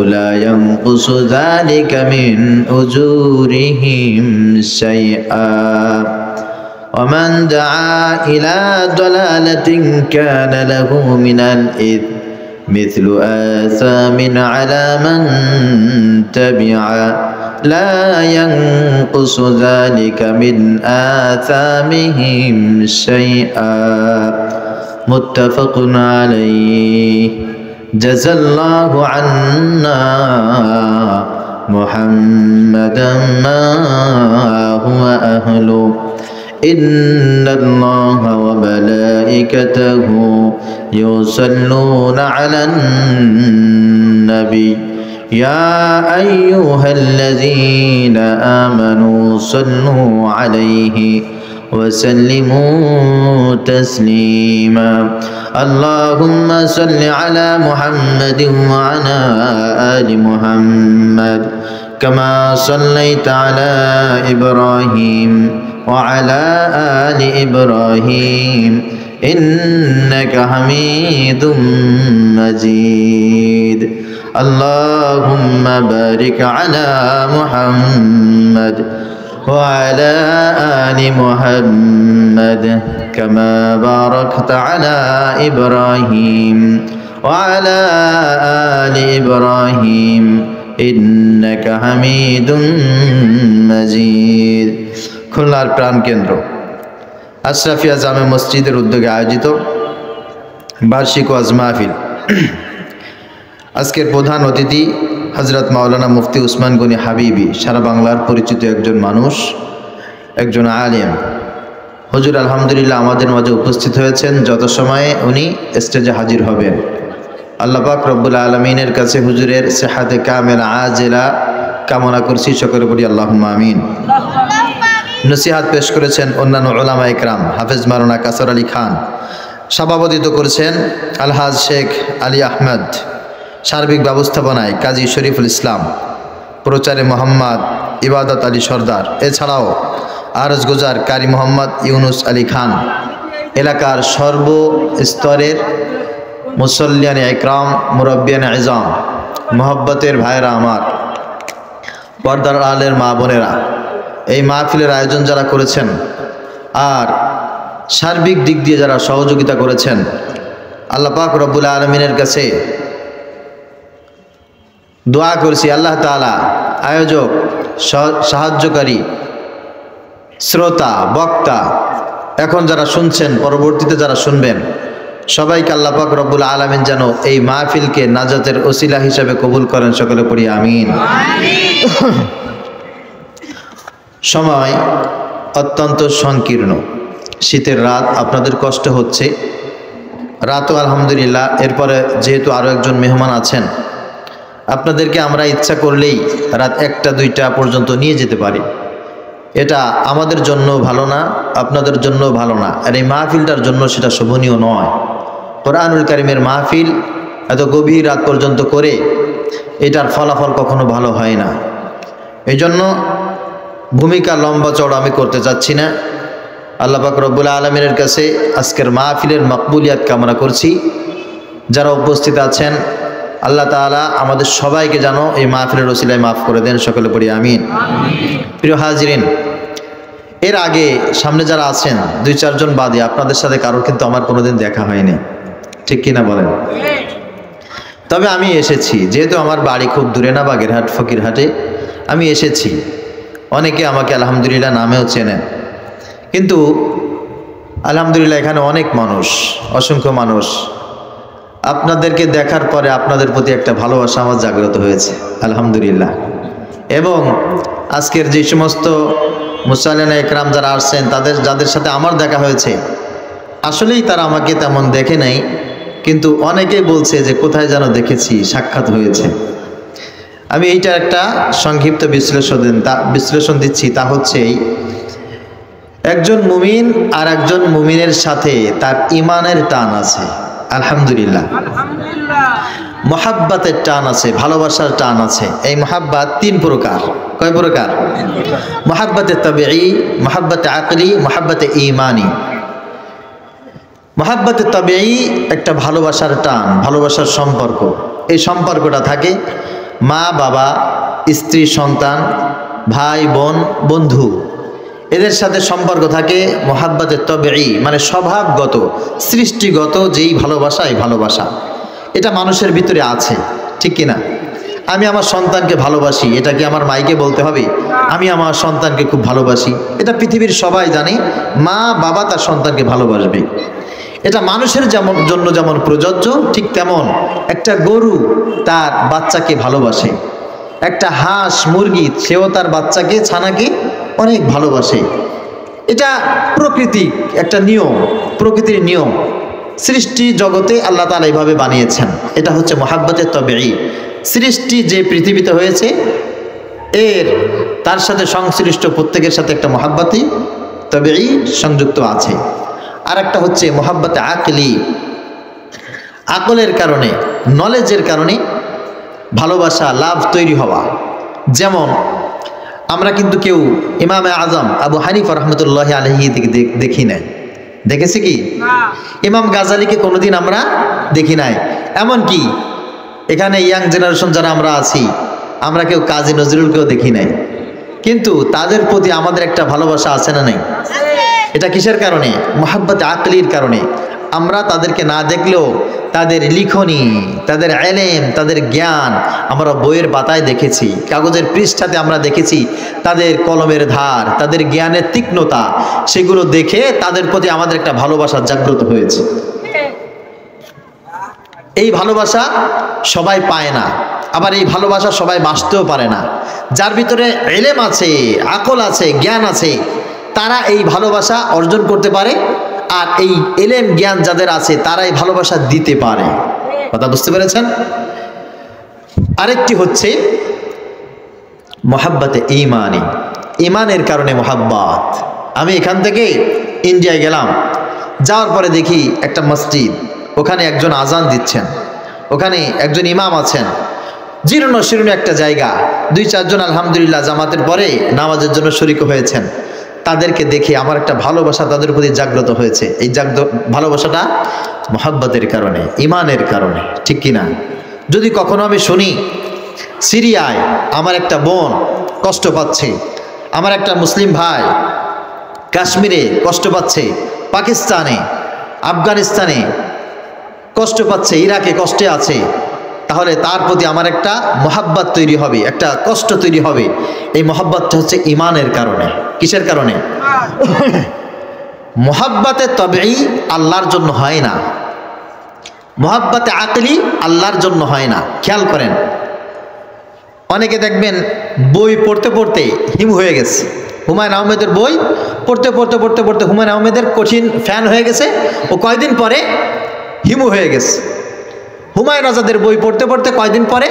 لا ينقص ذلك من أجورهم شيئا ومن دعا إلى ضلالة كان له من الإثم مثل آثام على من تبعا لا ينقص ذلك من آثامهم شيئا متفق عليه جزى الله عنا محمدا ما هو أهله إن الله وملائكته يصلون على النبي يا أيها الذين آمنوا صلوا عليه وسلموا تسليما اللهم صل على محمد وعلى آل محمد كما صليت على إبراهيم وعلى آل إبراهيم إنك حميد مجيد اللهم بارك على محمد وعلى آل محمد كما باركت على إبراهيم وعلى آل إبراهيم إنك حميد مجيد খুলনার প্রাণকেন্দ্র আশরাফিয়া জামে মসজিদের উদ্যোগে আয়োজিত বার্ষিক ওয়াজ মাহফিল। আজকের প্রধান অতিথি হযরত মাওলানা মুফতি উসমান গনি হাবিবি, সারা বাংলার পরিচিত একজন মানুষ, একজন আলেম। হুজুর আলহামদুলিল্লাহ আমাদের মাঝে উপস্থিত হয়েছেন। যত সময়ে উনি স্টেজে হাজির হবেন, আল্লাহ পাক রব্বুল আলামিনের কাছে হুজুরের সেহাতে কামেলা আজেলা কামনা করছি। সকলে বলি আল্লাহুম্মা আমিন। নসিহাত পেশ করেছেন অন্যান্য উলামা ইকরাম, হাফেজ মাওলানা কাসর আলী খান। সভাপতিত্ব করেছেন আলহাজ শেখ আলী আহমেদ। সার্বিক ব্যবস্থাপনায় কাজী শরীফুল ইসলাম, প্রচারে মোহাম্মদ ইবাদত আলী সর্দার। এছাড়াও আরজ গুজার কারি মোহাম্মদ ইউনুস আলী খান। এলাকার সর্বস্তরের মুসল্লিয়ান ইকরাম, মুরব্বিয়ান ইজাম, মোহব্বতের ভাইরা আমার, পর্দার আলের মা বোনেরা, এই মাহফিলের আয়োজন যারা করেছেন আর সার্বিক দিক দিয়ে যারা সহযোগিতা করেছেন, আল্লাহ পাক রব্বুল আলামিনের কাছে দোয়া করছি আল্লাহ তাআলা আয়োজক, সাহায্যকারী, শ্রোতা, বক্তা, এখন যারা শুনছেন, পরবর্তীতে যারা শুনবেন, সবাইকে আল্লাহ পাক রব্বুল আলামিন যেন এই মাহফিলকে নাজাতের ওসিলা হিসেবে কবুল করেন। সকলে পড়ি আমিন। সময় অত্যন্ত সংকীর্ণ, শীতের রাত, আপনাদের কষ্ট হচ্ছে। রাতও আলহামদুলিল্লাহ। এরপরে যেহেতু আরও একজন মেহমান আছেন, আপনাদেরকে আমরা ইচ্ছা করলেই রাত 1টা 2টা পর্যন্ত নিয়ে যেতে পারি। এটা আমাদের জন্য ভালো না, আপনাদের জন্য ভালো না, আর এই মাহফিলটার জন্য সেটা শোভনীয় নয়। কোরআনুল কারীমের মাহফিল এত গভীর রাত পর্যন্ত করে এটার ফলাফল কখনো ভালো হয় না। এই জন্য ভূমিকা লম্বা চড়া আমি করতে চাচ্ছি না। আল্লাহ পাক রব্বুল আলামিনের কাছে আজকের মাহফিলের মকবুলিয়াত কামনা করছি। যারা উপস্থিত আছেন, আল্লাহ তাআলা আমাদের সবাইকে যেন এই মাহফিলের ওসিলায় মাফ করে দেন। সকলে পড়ি আমিন। প্রিয় হাজিরিন, এর আগে সামনে যারা আছেন 2-4 জন বাদে আপনাদের সাথে কারোর কিন্তু আমার কোনোদিন দেখা হয়নি, ঠিক কিনা বলেন? তবে আমি এসেছি, যেহেতু আমার বাড়ি খুব দূরে না, বাগেরহাট ফকিরহাটে আমি এসেছি। অনেকে আমাকে আলহামদুলিল্লাহ নামেও চেনেন, কিন্তু আলহামদুলিল্লাহ এখানে অনেক মানুষ, অসংখ্য মানুষ, আপনাদেরকে দেখার পরে আপনাদের প্রতি একটা ভালোবাসা আমার জাগ্রত হয়েছে আলহামদুলিল্লাহ। এবং আজকের যে সমস্ত মুসাল্লিনা ইকরাম যারা আসছেন, যাদের সাথে আমার দেখা হয়েছে, আসলেই তারা আমাকে তেমন দেখে নাই, কিন্তু অনেকেই বলছে যে কোথায় যেন দেখেছি, সাক্ষাৎ হয়েছে। আমি এইটা একটা সংক্ষিপ্ত বিশ্লেষণ দিচ্ছি। তা হচ্ছে একজন মুমিন আর একজন মুমিনের সাথে তার ইমানের টান আছে আলহামদুলিল্লাহ, মহাব্বতের টান আছে, ভালোবাসার টান আছে। এই মহাব্বত 3 প্রকার। কয় প্রকার? মহাব্বতে তাবিঈ, মহাব্বতে আকলি, মহাব্বতে ঈমানি। মহাব্বতে তাবিঈ একটা ভালোবাসার টান, ভালোবাসার সম্পর্ক। এই সম্পর্কটা থাকে মা বাবা, স্ত্রী সন্তান, ভাই বোন, বন্ধু, এদের সাথে সম্পর্ক থাকে মোহাব্বতের তবেই, মানে স্বভাবগত সৃষ্টিগত যেই ভালোবাসা, এই ভালোবাসা এটা মানুষের ভিতরে আছে, ঠিক কিনা? আমি আমার সন্তানকে ভালোবাসি, এটা কি আমার মাইকে বলতে হবে? আমি আমার সন্তানকে খুব ভালোবাসি, এটা পৃথিবীর সবাই জানে। মা বাবা তার সন্তানকে ভালোবাসবে, এটা মানুষের জন্য যেমন প্রযোজ্য, ঠিক তেমন একটা গরু তার বাচ্চাকে ভালোবাসে, একটা হাঁস মুরগি সেও তার বাচ্চাকে ছানাকে অনেক ভালোবাসে। এটা প্রকৃতি, একটা নিয়ম, প্রকৃতির নিয়ম। সৃষ্টি জগতে আল্লাহ তাআলা এইভাবে বানিয়েছেন, এটা হচ্ছে মোহাব্বতের তবেই। সৃষ্টি যে পৃথিবীতে হয়েছে এর তার সাথে সংশ্লিষ্ট প্রত্যেকের সাথে একটা মোহাব্বতই তবেই সংযুক্ত আছে। আর একটা হচ্ছে মোহাব্বতে আকলি, আকলের কারণে, নলেজের কারণে ভালোবাসা, লাভ তৈরি হওয়া। যেমন আমরা কিন্তু কেউ ইমামে আজম আবু হানিফা রহমতুল্লাহ আলাইহি দেখি নাই, দেখেছি কি? ইমাম গাজালিকে কোনোদিন আমরা দেখি নাই। এমনকি এখানে ইয়াং জেনারেশন যারা আমরা আছি, আমরা কেউ কাজী নজরুলকেও দেখি নাই, কিন্তু তাদের প্রতি আমাদের একটা ভালোবাসা আছে না নাই? এটা কিসের কারণে? মোহাব্বতে আকলির কারণে। আমরা তাদেরকে না দেখলেও তাদের লিখনি, তাদের এলেম, তাদের জ্ঞান আমরা বইয়ের পাতায় দেখেছি, কাগজের পৃষ্ঠাতে আমরা দেখেছি তাদের কলমের ধার, তাদের জ্ঞানের তীক্ষ্ণতা, সেগুলো দেখে তাদের প্রতি আমাদের একটা ভালোবাসা জাগ্রত হয়েছে। এই ভালোবাসা সবাই পায় না, আবার এই ভালোবাসা সবাই বাঁচতেও পারে না। যার ভিতরে এলেম আছে, আকল আছে, জ্ঞান আছে, তারা এই ভালোবাসা অর্জন করতে পারে। আর এই এলেম জ্ঞান যাদের আছে তারা এই ভালোবাসা দিতে পারে। কথা বুঝতে পেরেছেন? আরেকটি হচ্ছে মোহাব্বতে ঈমানি, ঈমানের কারণে মোহাব্বত। আমি এখান থেকে ইন্ডিয়ায় গেলাম, যাওয়ার পরে দেখি একটা মসজিদ, ওখানে একজন আজান দিচ্ছেন, ওখানে একজন ইমাম আছেন, জীর্ণ শীর্ণ একটা জায়গা, 2-4 জন আলহামদুলিল্লাহ জামাতের পরে নামাজের জন্য শরীক হয়েছেন। তাদেরকে দেখে আমার একটা ভালোবাসা তাদের প্রতি জাগ্রত হয়েছে। এই ভালোবাসাটা মোহাব্বতের কারণে, ঈমানের কারণে, ঠিক কিনা? যদি কখনো আমি শুনি সিরিয়ায় আমার একটা বোন কষ্ট পাচ্ছে, আমার একটা মুসলিম ভাই কাশ্মীরে কষ্ট পাচ্ছে, পাকিস্তানে, আফগানিস্তানে কষ্ট পাচ্ছে, ইরাকে কষ্টে আছে, তাহলে তার প্রতি আমার একটা মোহাব্বত তৈরি হবে, একটা কষ্ট তৈরি হবে। এই মোহাব্বতটা হচ্ছে ঈমানের কারণে। কিসের কারণে? মোহাব্বতে তবেই আল্লাহর জন্য হয় না, মোহাব্বতে আকলি আল্লাহর জন্য হয় না। খেয়াল করেন, অনেকে দেখবেন বই পড়তে পড়তে হিম হয়ে গেছে। হুমায়ুন আহমেদের বই পড়তে পড়তে পড়তে পড়তে হুমায়ুন আহমেদের কঠিন ফ্যান হয়ে গেছে, ও কয়দিন পরে হিমু হয়ে গেছে। হুমায়ুন আজাদের বই পড়তে পড়তে কয়দিন পরে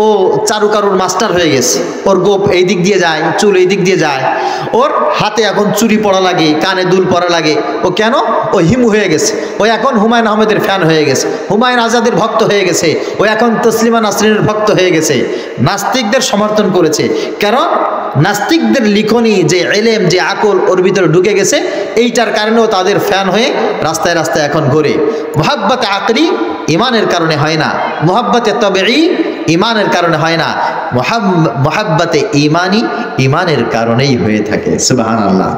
ও চারুকারুর মাস্টার হয়ে গেছে। ওর গোপ এই দিক দিয়ে যায়, চুল এই দিক দিয়ে যায়, ওর হাতে এখন চুরি পড়া লাগে, কানে দুল পড়া লাগে। ও কেন? ও হিমু হয়ে গেছে। ও এখন হুমায়ুন আহমেদের ফ্যান হয়ে গেছে, হুমায়ুন আজাদের ভক্ত হয়ে গেছে, ও এখন তসলিমা নাসরিনের ভক্ত হয়ে গেছে। নাস্তিকদের সমর্থন করেছে, কারণ নাস্তিকদের লিখনি যে এলেম, যে আকল ওর ভিতরে ঢুকে গেছে, এইটার কারণেও তাদের ফ্যান হয়ে রাস্তায় রাস্তায় এখন ঘোরে। মোহাব্বতে আকলি ঈমানের কারণে হয় না, মোহাব্বতে তবেই ঈমানের কারণে হয় না, মোহাব্বতে ঈমানি ঈমানের কারণেই হয়ে থাকে। সুবহানাল্লাহ।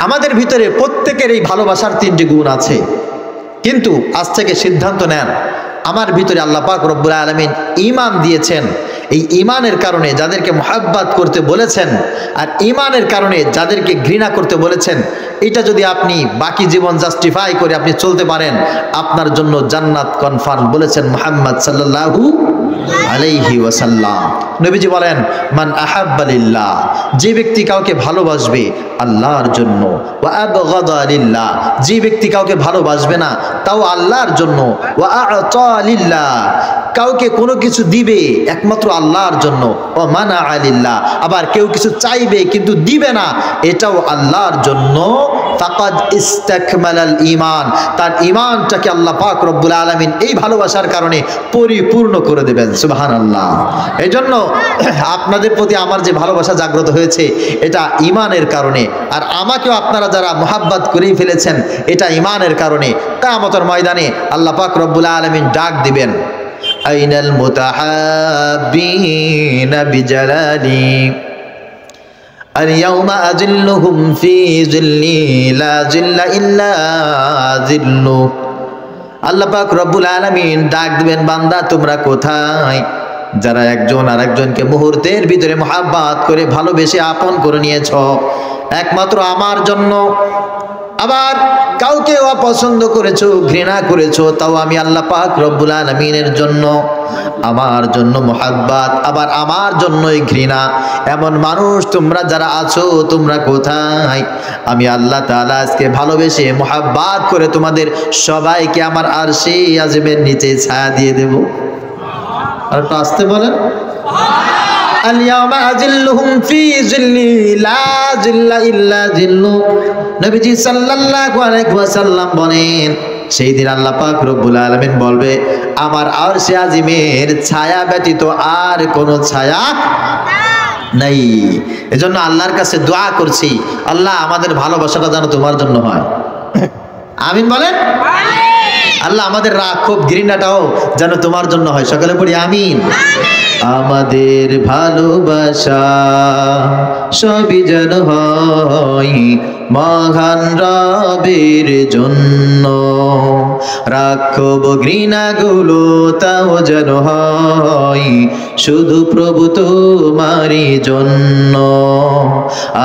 আমাদের ভিতরে প্রত্যেকের এই ভালোবাসার 3টি গুণ আছে, কিন্তু আজ থেকে সিদ্ধান্ত নেন, আমার ভিতরে আল্লাহ পাক রব্বুল আলামিন ঈমান দিয়েছেন। এই ঈমানের কারণে যাদেরকে মোহাব্বত করতে বলেছেন, আর ঈমানের কারণে যাদেরকে ঘৃণা করতে বলেছেন, এটা যদি আপনি বাকি জীবন জাস্টিফাই করে আপনি চলতে পারেন, আপনার জন্য জান্নাত কনফার্ম, বলেছেন মুহাম্মদ সাল্লাল্লাহু আলাইহি ওয়াসাল্লাম। নবীজি বলেন, মান আহাব্বা লিল্লাহ, যে ব্যক্তি কাউকে ভালোবাসবে আল্লাহর জন্য, ওয়া আবগাদা লিল্লাহ, যে ব্যক্তি কাউকে ভালোবাসবে না তাও আল্লাহর জন্য, ওয়া আ'তা লিল্লাহ, কাউকে কোনো কিছু দিবে একমাত্র আল্লাহর জন্য, ও মানা আলিল্লাহ, আবার কেউ কিছু চাইবে কিন্তু দিবে না, এটাও আল্লাহর জন্য, ফাকাদ ইস্তাকমালাল ঈমান, তার ঈমানটাকে আল্লাহ পাক রব্বুল আলামিন এই ভালোবাসার কারণে পরিপূর্ণ করে দেবেন। সুবহানাল্লাহ। এই জন্য আপনাদের প্রতি আমার যে ভালোবাসা জাগ্রত হয়েছে এটা ঈমানের কারণে, আর আমাকেও আপনারা যারা মোহাব্বত করেই ফেলেছেন এটা ঈমানের কারণে। কিয়ামতের ময়দানে আল্লাহ পাক রব্বুল আলামিন ডাক দিবেন, আইনাল মুতাহাব্বিনা বিজালালি আল-ইয়াওমা আযিল্লুহুম ফি যিল্লি লা যিল্লা ইল্লা যিল্লু। আল্লাহ পাক রব্বুল আলামিন ডাক দিবেন, বান্দা তোমরা কোথায়? যারা একজন আরেকজনকে মুহূর্তের ভিতরে মহাব্বত করে ভালোবেসে আপন করে নিয়েছ একমাত্র আমার জন্য, আবার কাউকে অপছন্দ করেছো, ঘৃণা করেছো, তাও আমি আল্লাহ পাক রব্বুল আলামিনের জন্য, আমার জন্য মহাব্বত, আবার আমার জন্যই ঘৃণা, এমন মানুষ তোমরা যারা আছো তোমরা কোথায়? আমি আল্লাহ তাআলা আজকে ভালোবেসে মহাব্বত করে তোমাদের সবাইকে আমার আরশে আজিমের নিচে ছায়া দিয়ে দেব। আর একটু আসতে বলেন, আল-ইয়াওমা আযিল্লুহুম ফি যিল্লি লা যিল্লা ইল্লা যিল্লু। নবীজি সাল্লাল্লাহু আলাইহি ওয়াসাল্লাম বলেন, সেই দিন আল্লাহ পাক রব্বুল আলামিন বলবে, আমার আরশে আজিমের ছায়া ব্যতীত আর কোনো ছায়া নাই। এজন্য আল্লাহর কাছে দোয়া করছি, আল্লাহ আমাদের ভালোবাসাটা যেন তোমার জন্য হয়। আমিন বলেন। আল্লাহ আমাদের রাগ খুব ঘৃণাটাও যেন তোমার জন্য হয়। সকলে পড়ি আমিন। আমাদের ভালোবাসা সবই যেন হয় মহান রবের জন্য, রাখব ঘৃণাগুলো তাও যেন হয় শুধু প্রভু তোমারই জন্য।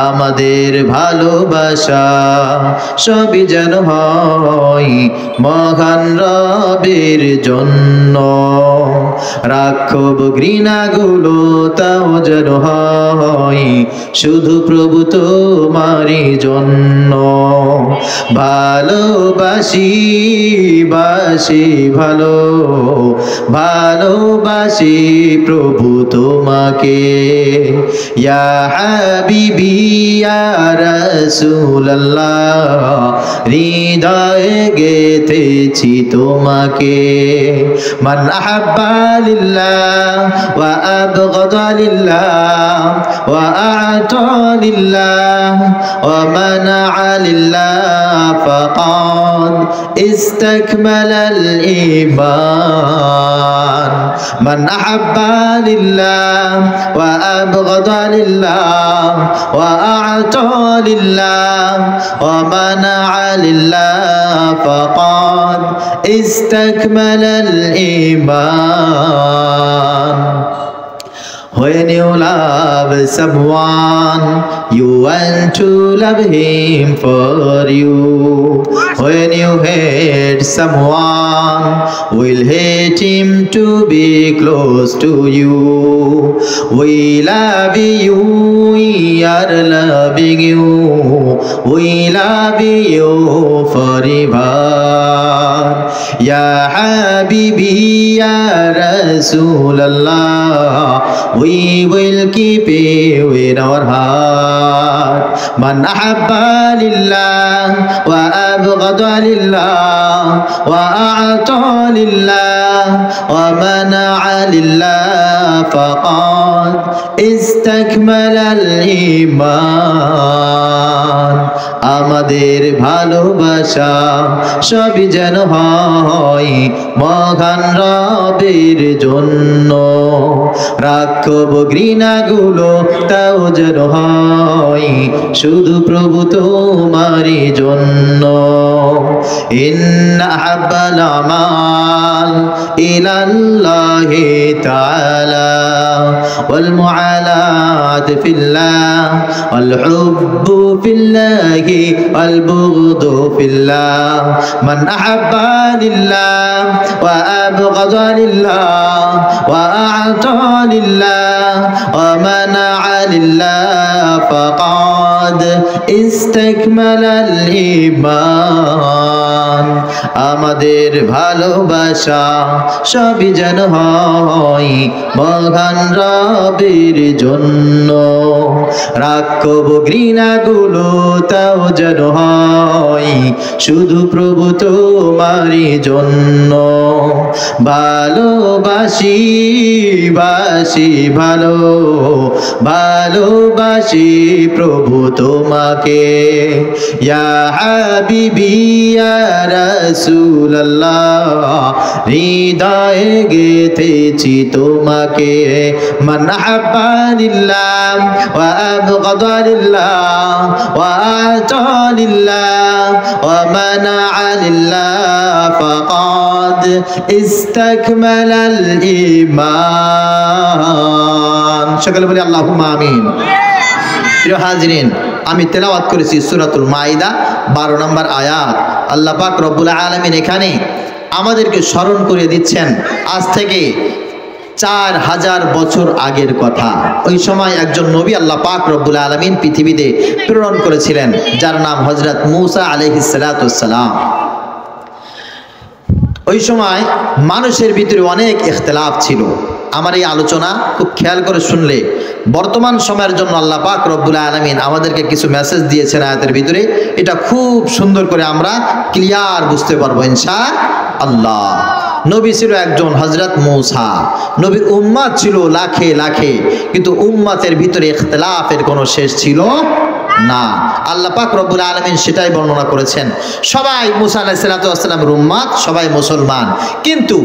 আমাদের ভালোবাসা সবই যেন হয় মহান রবের জন্য, রাখব ঘৃণাগুলো তাও যেন হয় শুধু প্রভু তোমারই জন্য। ভালোবাসি বাসি ভালো ভালোবাসি প্রভু তোমাকে, ইয়া হাবিবি ইয়া রাসূলুল্লাহ, হৃদয়ে গেথেছি তোমাকে। মান আহাব্বা লিল্লাহ ওয়া আবগাদা লিল্লাহ ওয়া আ'তা লিল্লাহ ওয়া মানা'a লিল্লাহ ফাকাদ ইসতাকমালাল ঈমান। মান আহাব্বা লিল্লাহ ওয়া আবগাদা লিল্লাহ ওয়া আ'তা লিল্লাহ ওয়া মানা'a লিল্লাহ ফাকাদ ইসতাকমালাল ঈমান। When you love someone, you want to love him for you. When you hate someone, will hate him to be close to you. We love you, we are loving you, we love you forever. Ya Habibi, Ya Rasulallah, we will keep you in our heart. Man ahabba lillah wa abghada lillah wa a'ta lillah wa mana'a lillah faqad istakmala al-iman. আমাদের ভালোবাসা সবই যেন হয় মহান রবের জন্য, রাখব ঘৃণাগুলো তাও যেন হয় শুধু প্রভু তোমারই জন্য। ইন্না আহাব্বাল আমাল ইলাল্লাহি তাআলা ওয়াল মুআলাত ফিল্লাহ ওয়াল হুব্বু ফিল্লাহি ওয়াল বুগদু ফিল্লাহ। মান আহাব্বা লিল্লাহ ওয়া আবগাদা লিল্লাহ ওয়া আ'তা লিল্লাহ ওয়া মানা'a লিল্লাহ ফাকাদ ইসতাকমালাল ঈমান। আমাদের ভালোবাসা সবই যেন হয় মহান রবের জন্য, রাখব ঘৃণাগুলো তাও যেন হয় শুধু প্রভু তোমারই জন্য। ভালোবাসি বাসি ভালো ভালোবাসি প্রভু তোমাকে, ইয়া হাবিবি ইয়া রাসূলুল্লাহ, হৃদয়ে গেথেছি তোমাকে। মান হাব্বানিল্লাহ ওয়া আবগাদালিল্লাহ ওয়া আতালিল্লাহ ওয়া মানাআলিল্লাহ ফাকাদ ইস্তাকমালাল ঈমান। সকলে বলি আল্লাহুম্মা আমিন। প্রিয় হাজিরিন, আমি তেলাওয়াত করেছি সূরাতুল মাইদা 12 নম্বর আয়াত। আল্লাহ পাক রব্বুল আলামিন এখানে আমাদেরকে স্মরণ করে দিচ্ছেন আজ থেকে 4000 বছর আগের কথা। ওই সময় একজন নবী আল্লাহ পাক রব্বুল আলামিন পৃথিবীতে প্রেরণ করেছিলেন, যার নাম হযরত মূসা আলাইহিস সালাতু ওয়াস সালাম। ওই সময় মানুষের ভিতরে অনেক ইখতিলাফ ছিল। আমার এই আলোচনা খুব খেয়াল করে শুনলে বর্তমান সময়ের জন্য আল্লাহ পাক রব্বুল আলামিন আমাদেরকে কিছু মেসেজ দিয়েছেন আয়াতের ভিতরে, এটা খুব সুন্দর করে আমরা ক্লিয়ার বুঝতে পারবো ইনশাআল্লাহ। নবী ছিল একজন হযরত মূসা, নবীর উম্মত ছিল লাখে লাখে, কিন্তু উম্মতের ভিতরে ইখতিলাফের কোনো শেষ ছিল না। আল্লাহ পাক রব্বুল আলামিন সেটাই বর্ণনা করেছেন। সবাই মূসা আলাইহিস সালাতু ওয়াস সালামের উম্মত, সবাই মুসলমান, কিন্তু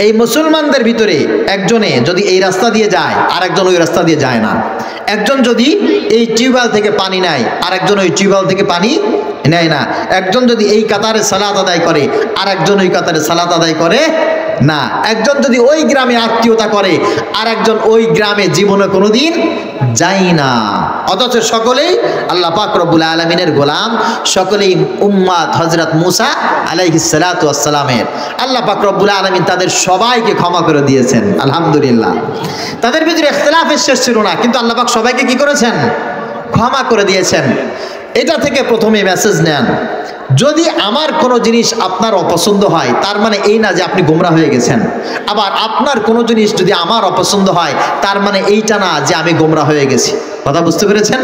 এই মুসলমানদের ভিতরে একজনে যদি এই রাস্তা দিয়ে যায় আর একজন ওই রাস্তা দিয়ে যায় না। একজন যদি এই টিউবওয়েল থেকে পানি নেয় আর একজন ওই টিউবওয়েল থেকে পানি নেয় না। একজন যদি এই কাতারে সালাত আদায় করে আর একজন ওই কাতারে সালাত আদায় করে না। একজন যদি ওই গ্রামে আত্মীয়তা করে আর একজন ওই গ্রামে জীবনে কোনোদিন যাই না। অথচ সকলেই আল্লাহ পাক রব্বুল আলামিনের গোলাম, সকলেই উম্মত হযরত মূসা আলাইহিস সালাতু ওয়াস সালামের। আল্লাহ পাক রব্বুল আলামিন তাদের সবাইকে ক্ষমা করে দিয়েছেন, আলহামদুলিল্লাহ। তাদের ভিতরে ইখতিলাফের শেষ ছিল না, কিন্তু আল্লাহ পাক সবাইকে কি করেছেন? ক্ষমা করে দিয়েছেন। এটা থেকে প্রথমে মেসেজ নেন, যদি আমার কোনো জিনিস আপনার অপছন্দ হয় তার মানে এই না যে আপনি গোমরা হয়ে গেছেন। আবার আপনার কোনো জিনিস যদি আমার অপছন্দ হয় তার মানে এইটা না যে আমি গোমরা হয়ে গেছি। কথা বুঝতে পেরেছেন?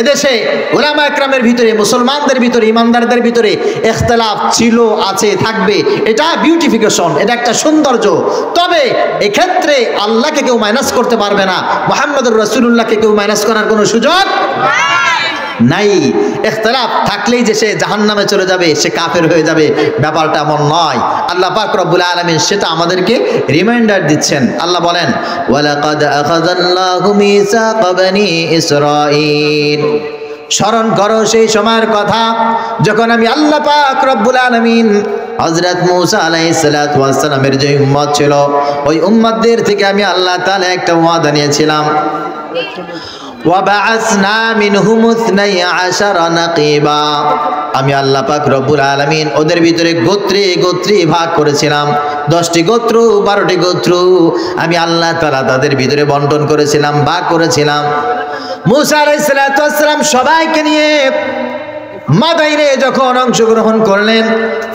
এদেশে উলামা একরামের ভিতরে, মুসলমানদের ভিতরে, ইমানদারদের ভিতরে ইখতিলাফ ছিল, আছে, থাকবে। এটা বিউটিফিকেশন, এটা একটা সৌন্দর্য। তবে এক্ষেত্রে আল্লাহকে কেউ মাইনাস করতে পারবে না, মুহাম্মদুর রাসূলুল্লাহকে কেউ মাইনাস করার কোনো সুযোগ নাই। ইখতিলাফ থাকলেই যে সে জাহান্নামে চলে যাবে, সে কাফের হয়ে যাবে, ব্যাপারটা এমন নয়। আল্লাহ পাক রব্বুল আলামিন সেটা আমাদেরকে রিমাইন্ডার দিচ্ছেন। আল্লাহ বলেন, ওয়ালাকাদ আখাযাল্লাহু মিসাকা বনি ইসরাঈল। স্মরণ করো সেই সময়ের কথা যখন আমি আল্লাহ পাক রব্বুল আলামিন হযরত মূসা আলাইহিস সালাতু ওয়াস সালামের যে উম্মত ছিল, ওই উম্মতদের থেকে আমি আল্লাহ তাআলা একটা ওয়াদা নিয়েছিলাম। وَبَعَثْنَا مِنْهُمُ 12 نَقِيبًا। আমি আল্লাহ পাক রব্বুল আলামিন ওদের ভিতরে গোত্রে গোত্রে ভাগ করেছিলাম। 10টি গোত্র, 12টি গোত্র আমি আল্লাহ তাআলা তাদের ভিতরে বন্টন করেছিলাম, ভাগ করেছিলাম। মূসা আলাইহিস সালাতু ওয়াস সালাম সবাইকে নিয়ে মাদাইনে যখন অংশগ্রহণ করলেন,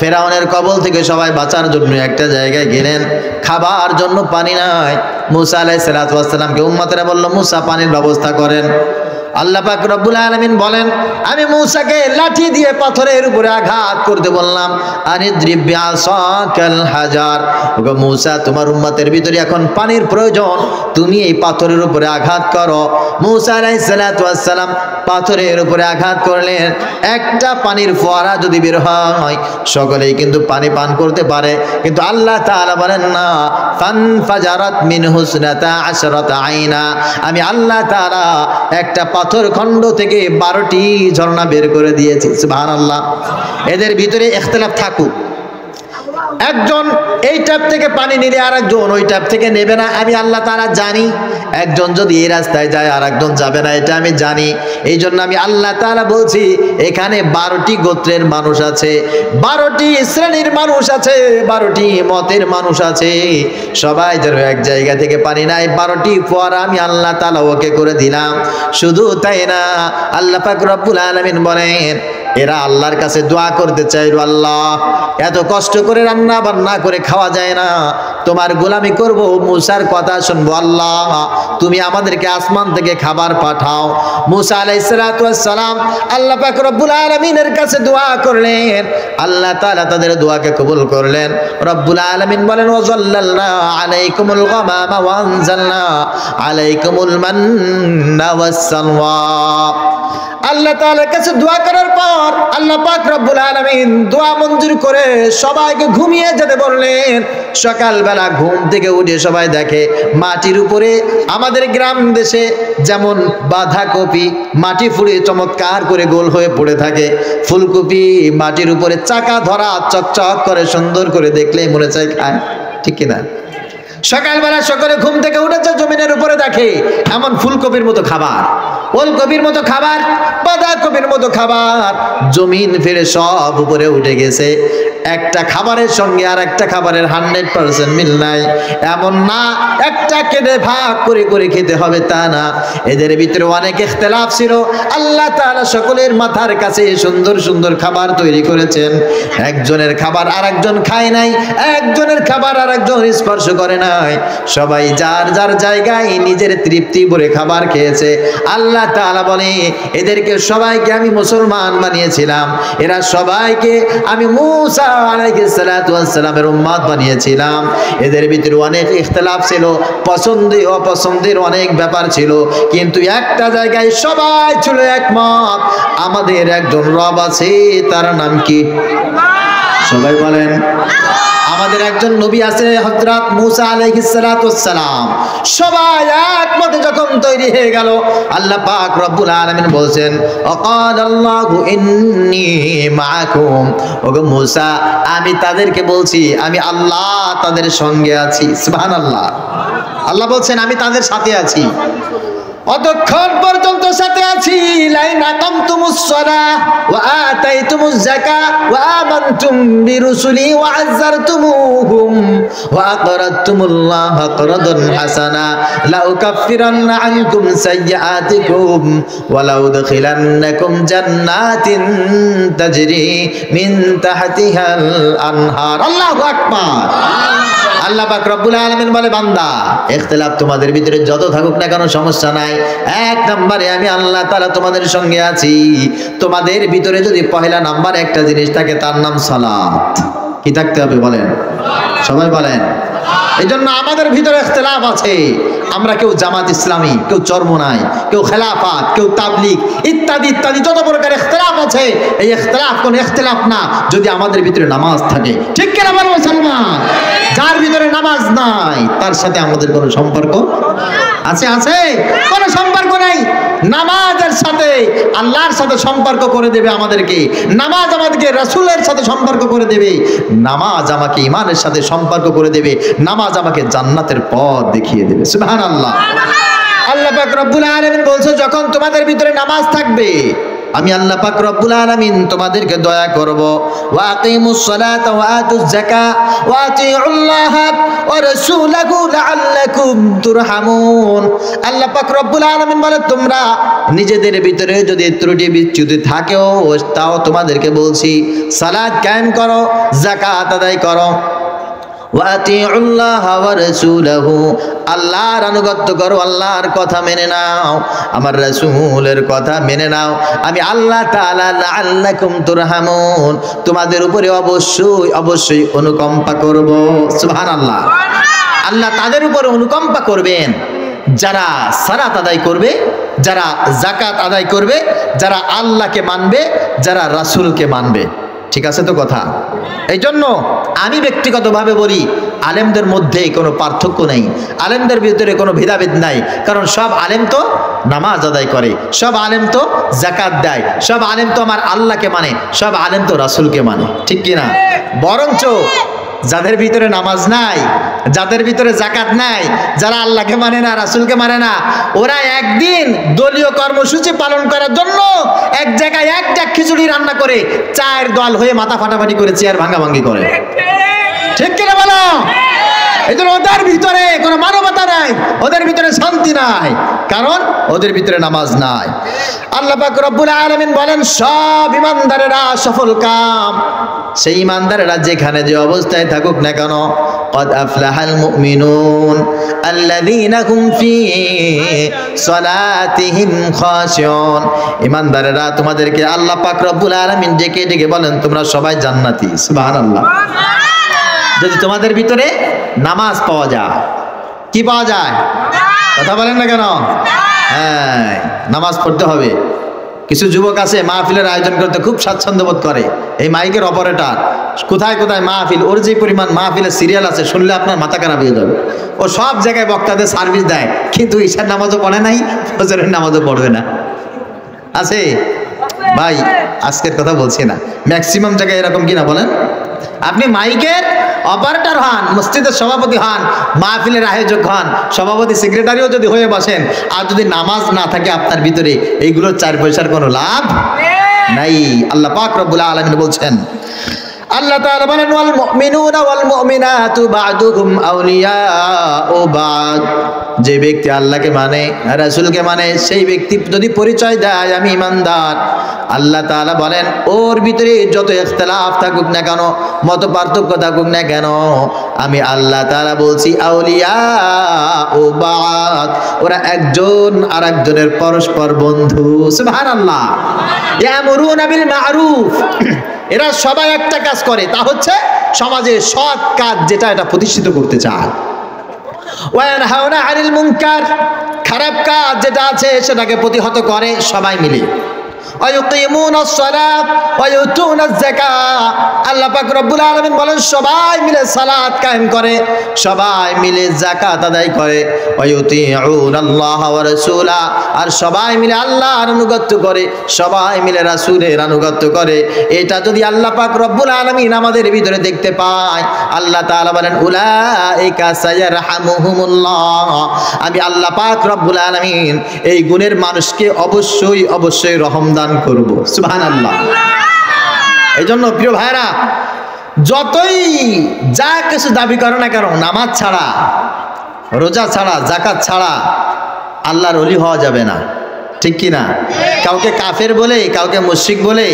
ফেরাউনের কবল থেকে সবাই বাঁচার জন্য একটা জায়গায় গেলেন, খাবার জন্য পানি নাই। মূসা আলাইহিস সালাতু ওয়াস সালামকে উম্মতেরা বলল, মূসা পানির ব্যবস্থা করেন। আল্লাহ পাক রব্বুল আলামিন বলেন, আমি মূসাকে লাঠি দিয়ে পাথরের উপরে আঘাত করতে বললাম। আনিদ্রিব বিআসাকাল হাজার। ওগো মূসা, তোমার উম্মতের ভিতরে এখন পানির প্রয়োজন, তুমি এই পাথরের উপরে আঘাত করো। মূসা আলাইহিস সালাতু ওয়াস সালাম পাথরের উপরে আঘাত করলেন। একটা পানির ফোয়ারা যদি বের হয় সকলেই কিন্তু পানি পান করতে পারে, কিন্তু আল্লাহ তাআলা বলেন না, ফানফাজারাত মিনহু 12 আইনা। আমি আল্লাহ তাআলা একটা পাথর খণ্ড থেকে 12টি ঝর্ণা বের করে দিয়েছি। সুবহানাল্লাহ। এদের ভিতরে ইখতিলাফ থাকুক, একজন এই ট্যাপ থেকে পানি নিলে আর একজন ওই ট্যাপ থেকে নেবে না, আমি আল্লাহ তাআলা জানি। একজন যদি এই রাস্তায় যায় আর একজন যাবে না, এটা আমি জানি। এই জন্য আমি আল্লাহ তাআলা বলছি, এখানে 12টি গোত্রের মানুষ আছে, 12টি শ্রেণীর মানুষ আছে, 12টি মতের মানুষ আছে। সবাই যেন এক জায়গা থেকে পানি নাই, 12টি ফোয়ারা আমি আল্লাহ তাআলা ওকে করে দিলাম। শুধু তাই না, আল্লাহ পাক রব্বুল আলামিন বলেন, এরা আল্লাহর কাছে দোয়া করতে চাইল, আল্লাহ এত কষ্ট করে রান্না বান্না করে খাওয়া যায় না, তোমার গোলামি করব, মুসার কথা শুনবো, আল্লাহ তুমি আমাদেরকে আসমান থেকে খাবার পাঠাও। মুসা আলাইহিস সালাতু ওয়াস সালাম আল্লাহ পাক রব্বুল আলামিনের কাছে দোয়া করলেন, আল্লাহ তাআলা তাদের দোয়াকে কবুল করলেন। রব্বুল আলামিন বলেন, ওয়াজাল্লালনা আলাইকুমুল গামামা ওয়া আনজালনা আলাইকুমুল মান্না ওয়াস সালওয়া। আল্লাহ তাআলার কাছে দোয়া করার পর আল্লাহ পাক রব্বুল আলামিন দোয়া মঞ্জুর করে সবাইকে ঘুমিয়ে যেতে বললেন। সকালবেলা ঘুম থেকে উঠে সবাই দেখে মাটির উপরে আমাদের গ্রাম দেশে যেমন বাঁধাকপি মাটি ফুঁড়ে চমৎকার করে গোল হয়ে পড়ে থাকে, ফুলকপি মাটির উপরে চাকা ধরা চকচক করে সুন্দর করে দেখলেই মনে চায় খায়, ঠিক কিনা? সকালবেলা সকলে ঘুম থেকে উঠেছে, জমিনের উপরে দেখে এমন ফুলকপির মতো খাবার, ওলকপির মতো খাবার, বাঁধাকপির মতো খাবার, জমিন ফেলে সব উপরে উঠে গেছে। একটা খাবারের সঙ্গে আর একটা খাবারের 100% মিল নাই। এমন না একটা কেটে ভাগ করে করে খেতে হবে তা না, এদের ভিতরে অনেক ইখতিলাফ ছিল। আল্লাহ তাআলা সকলের মাথার কাছে সুন্দর সুন্দর খাবার তৈরি করেছেন। একজনের খাবার আরেকজন খায় নাই, একজনের খাবার আরেকজন স্পর্শ করে নাই, সবাই যার যার জায়গায় নিজের তৃপ্তি ভরে খাবার খেয়েছে। আল্লাহ তাআলা বলে, এদেরকে সবাইকে আমি মুসলমান বানিয়েছিলাম, এরা সবাইকে আমি মুসা আলাইহিস সালাতু ওয়াস সালামের উম্মত বানিয়েছিলাম। এদের ভিতরে অনেক ইখতিলাফ ছিল, পছন্দ অপছন্দের অনেক ব্যাপার ছিল, কিন্তু একটা জায়গায় সবাই ছিল একমত, আমাদের একজন রব আছে, তার নাম কি? সবাই বলেন, আমাদের একজন নবী আছে হযরত মুসা আলাইহিস সালাতু ওয়াস সালাম। সবাই একমতে যখন তৈরি হয়ে গেল, আল্লাহ পাক রব্বুল আলামিন বলেন, আল্লাহু ইন্নী মাআকুম, ওগো মুসা আমি তাদেরকে বলছি আমি আল্লাহ তাদের সঙ্গে আছি। সুবহানাল্লাহ, আল্লাহ বলছেন আমি তাদের সাথে আছি, অতক্ষণ পর্যন্ত সাথে আছি। লাইন আকামতুমুস সালাহ ওয়া আতাইতুমুজ যাকাত ওয়া আমানতুম বিরুসুলি ওয়া আযযারতুমুহুম ওয়া aqradtumuল্লাহা qardan হাসানা লাউকাফিরান্না আনকুম সাইয়্যাতিকুম ওয়া লাউদখিলান্নাকুম জান্নাতিন তাজরি মিন তাহতিহাল আনহার। আল্লাহু আকবার। আল্লাহ পাক রব্বুল আলামিন বলে, বান্দা ইখতিলাফ তোমাদের ভিতরে যত থাকুক না কেন সমস্যা নাই, এক নম্বরে আমি আল্লাহ তাআলা তোমাদের সঙ্গে আছি। তোমাদের ভিতরে যদি পহেলা নাম্বার একটা জিনিস থাকে তার নাম সালাত। কি থাকতে হবে বলেন? সবাই বলেন। এই জন্য আমাদের ভিতরে ইখতিলাফ আছে, আমরা কেউ জামাত ইসলামী, কেউ চরমোনাই, কেউ খেলাফাত, কেউ তাবলিগ ইত্যাদি ইত্যাদি যত প্রকার ইখতিলাফ আছে। এই ইখতিলাফ কোন ইখতিলাফ না যদি আমাদের ভিতরে নামাজ থাকে, ঠিক কিনা বলো মুসলমান? যার ভিতরে নামাজ নাই তার সাথে আমাদের কোনো সম্পর্ক আছে? আছে? কোনো সম্পর্ক নাই। নামাজের সাথে আল্লাহর সাথে সম্পর্ক করে দেবে আমাদেরকে, নামাজ আমাদেরকে রাসূলের সাথে সম্পর্ক করে দেবে, নামাজ আমাকে ঈমানের সাথে সম্পর্ক করে দেবে, নামাজ আমাকে জান্নাতের পথ দেখিয়ে দেবে। সুবহানাল্লাহ। আল্লাহ পাক রব্বুল আলামিন বলছে, যখন তোমাদের ভিতরে নামাজ থাকবে আমি আল্লাহ পাক রব্বুল আলামিন তোমাদেরকে দয়া করব। ওয়া আকিমুস সালাতা ওয়া আতুজ যাকাত ওয়া আতিউল্লাহা ওয়া রাসূলাহু লাআল্লাকুম তুরহামুন। আল্লাহ পাক রব্বুল আলামিন বলে, তোমরা নিজেদের ভিতরে যদি ত্রুটি বিচ্যুতি থাকেও তাও তোমাদেরকে বলছি, সালাত কায়েম করো, যাকাত আদায় করো, ওয়াতিউল্লাহা ওয়া রাসূলাহু, আল্লাহর আনুগত্য করো, আল্লাহর কথা মেনে নাও, আমার রাসূলের কথা মেনে নাও, আমি আল্লাহ তাআলা লাআল্লাকুম তুরহামুন তোমাদের উপরে অবশ্যই অবশ্যই অনুকম্পা করব। সুবহানাল্লাহ। আল্লাহ তাদের উপরে অনুকম্পা করবেন যারা সালাত আদায় করবে, যারা যাকাত আদায় করবে, যারা আল্লাহকে মানবে, যারা রাসূলকে মানবে। ঠিক আছে তো কথা? এই জন্য আমি ব্যক্তিগতভাবে বলি, আলেমদের মধ্যে কোনো পার্থক্য নেই, আলেমদের ভিতরে কোনো ভেদাভেদ নাই, কারণ সব আলেম তো নামাজ আদায় করে, সব আলেম তো যাকাত দেয়, সব আলেম তো আমার আল্লাহকে মানে, সব আলেম তো রাসূলকে মানে, ঠিক কিনা? বরঞ্চ যাদের ভিতরে নামাজ নাই, যাদের ভিতরে যাকাত নাই, যারা আল্লাহকে মানে না, রাসূলকে মানে না, ওরা একদিন দলীয় কর্মসূচি পালন করার জন্য এক জায়গায় এক জাগ খিচুড়ি রান্না করে চায়ের দল হয়ে মাথা ফাটাফাটি করে চেয়ার ভাঙাভাঙি করে, ঠিক কিনা বলো? এই জন্য ওদের ভিতরে কোনো মানবতা নাই। নাই, ওদের ভিতরে শান্তি নাই, কারণ ওদের ভিতরে নামাজ নাই। আল্লাহ পাক রব্বুল আলামিন বলেন সব ঈমানদারেরা সফল কাম, সেই ঈমানদারেরা যেখানে যে অবস্থায় থাকুক না কেন, قد أفلح المؤمنون الذين هم في صلاتهم خاشعون। ঈমানদারেরা তোমাদেরকে আল্লাহ পাক রব্বুল আলামিন ডেকে ডেকে বলেন তোমরা সবাই জান্নাতি। সুবহানাল্লাহ। যদি তোমাদের ভিতরে নামাজ পাওয়া যায়, কি পাওয়া যায়? কথা বলেন না কেন? হ্যাঁ, নামাজ পড়তে হবে। কিছু যুবক আছে মাহফিলের আয়োজন করতে খুব স্বাচ্ছন্দ্য বোধ করে, এই মাইকের অপারেটর, কোথায় কোথায় মাহফিল, ওর যে পরিমাণ মাহফিলের সিরিয়াল আছে শুনলে আপনার মাথা খারাপ হয়ে যাবে। ও সব জায়গায় বক্তাদের সার্ভিস দেয়, কিন্তু ঈশার নামাজও পড়ে নাই, ফজরের নামাজও পড়বে না। আছে ভাই, আজকের কথা বলছি না, ম্যাক্সিমাম জায়গায় এরকম কিনা বলেন? আপনি মাইকের অপারেটর হন, মসজিদের সভাপতি হন, মাহফিলের আয়োজক হন, সভাপতি সেক্রেটারিও যদি হয়ে বসেন, আর যদি নামাজ না থাকে আপনার ভিতরে, এইগুলোর 4 পয়সার কোনো লাভ নাই। আল্লাহ পাক রব্বুল আলামিন বলছেন, আল্লাহ তাআলা বলেন ওয়াল মুমিনুনা ওয়াল মুমিনাতু বা'দুহুম আউলিয়াউ বা'দ। যে ব্যক্তি আল্লাহকে মানে, রাসূলকে মানে, সেই ব্যক্তি যদি পরিচয় দেয় আমি ঈমানদার, আল্লাহ তাআলা বলেন ওর ভিতরে যত ইখতিলাফ থাকুক না কেন, মত পার্থক্য থাকুক না কেন, আমি আল্লাহ তাআলা বলছি আউলিয়াউ বা'দ, ওরা একজন আরেকজনের পরস্পর বন্ধু। সুবহানাল্লাহ। ইয়ামুরুনা বিল মা'রুফ, এরা সবাই একটা কাজ করে, তা হচ্ছে সমাজে সৎ কাজ যেটা, এটা প্রতিষ্ঠিত করতে চায়। ওয়ানহাউনা আনিল মুনকার, খারাপ কাজ যেটা আছে সেটাকে প্রতিহত করে সবাই মিলে। ওয়ায়ুকিমুনাস সালাত ওয়ায়ুতুনাজ যাকাত, আল্লাহ পাক রব্বুল আলামিন বলেন সবাই মিলে সালাত কায়েম করে, সবাই মিলে যাকাত আদায় করে। ওয়ায়ুতিউনাল্লাহ ওয়া রাসূলা, আর সবাই মিলে আল্লাহর আনুগত্য করে, সবাই মিলে রাসূলের আনুগত্য করে। এটা যদি আল্লাহ পাক রব্বুল আলামিন আমাদের ভিতরে দেখতে পায়, আল্লাহ তাআলা বলেন উলাইকা সায়ারহামুহুমুল্লাহ, আমি আল্লাহ পাক রব্বুল আলামিন এই গুণের মানুষকে অবশ্যই অবশ্যই রহম দান করব। সুবহানাল্লাহ। এই জন্য প্রিয় ভাইরা, যতই যা কিছু দাবি করো না কেন, নামাজ ছাড়া, রোজা ছাড়া, যাকাত ছাড়া আল্লাহর ওলি হওয়া যাবে না, ঠিক কি না? কাউকে কাফের বলে, কাউকে মুশরিক বলে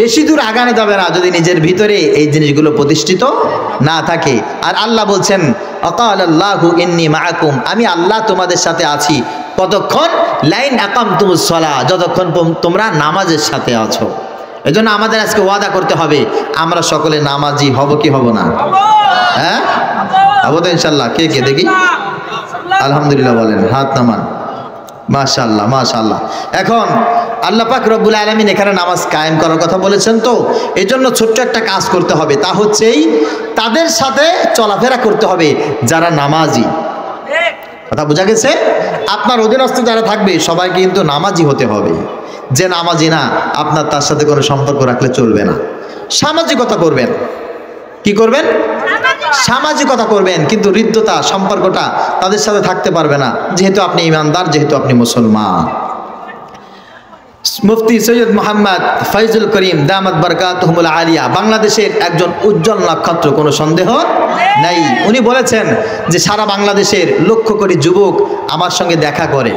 বেশি দূর আগানো যাবে না যদি নিজের ভিতরে এই জিনিসগুলো প্রতিষ্ঠিত না থাকে। আর আল্লাহ বলছেন আকালাল্লাহু ইন্নী মাআকুম, আমি আল্লাহ তোমাদের সাথে আছি। কতক্ষণ? লাইন আকামতুমুস সালাহ, যতক্ষণ তোমরা নামাজের সাথে আছো। এজন্য আমাদের আজকে ওয়াদা করতে হবে, আমরা সকলে নামাজি হব কি হব না? হ্যাঁ, হবো তো ইনশাল্লাহ। কে কে দেখি আলহামদুলিল্লাহ বলেন, হাত নামান। মাশাআল্লাহ মাশাআল্লাহ। এখন আল্লাহ পাক রব্বুল আলামিন এখানে নামাজ কায়েম করার কথা বলেছেন, তো এই জন্য ছোট্ট একটা কাজ করতে হবে, তা হচ্ছেই তাদের সাথে চলাফেরা করতে হবে যারা নামাজি। কথা বোঝা গেছে? আপনার অধীনস্থ যারা থাকবে সবাইকে কিন্তু নামাজি হতে হবে। যে নামাজি না, আপনার তার সাথে কোনো সম্পর্ক রাখলে চলবে না। সামাজিকতা করবেন, কি করবেন? সামাজিকতা করবেন, কিন্তু হৃদ্যতা, সম্পর্কটা তাদের সাথে থাকতে পারবে না, যেহেতু আপনি ঈমানদার, যেহেতু আপনি মুসলমান। মুফতি সৈয়দ মোহাম্মদ ফয়জুল করিম দামাত বারকাতুহুমুল আলিয়া বাংলাদেশের একজন উজ্জ্বল নক্ষত্র, কোনো সন্দেহ নাই। উনি বলেছেন যে সারা বাংলাদেশের লক্ষ কোটি যুবক আমার সঙ্গে দেখা করে,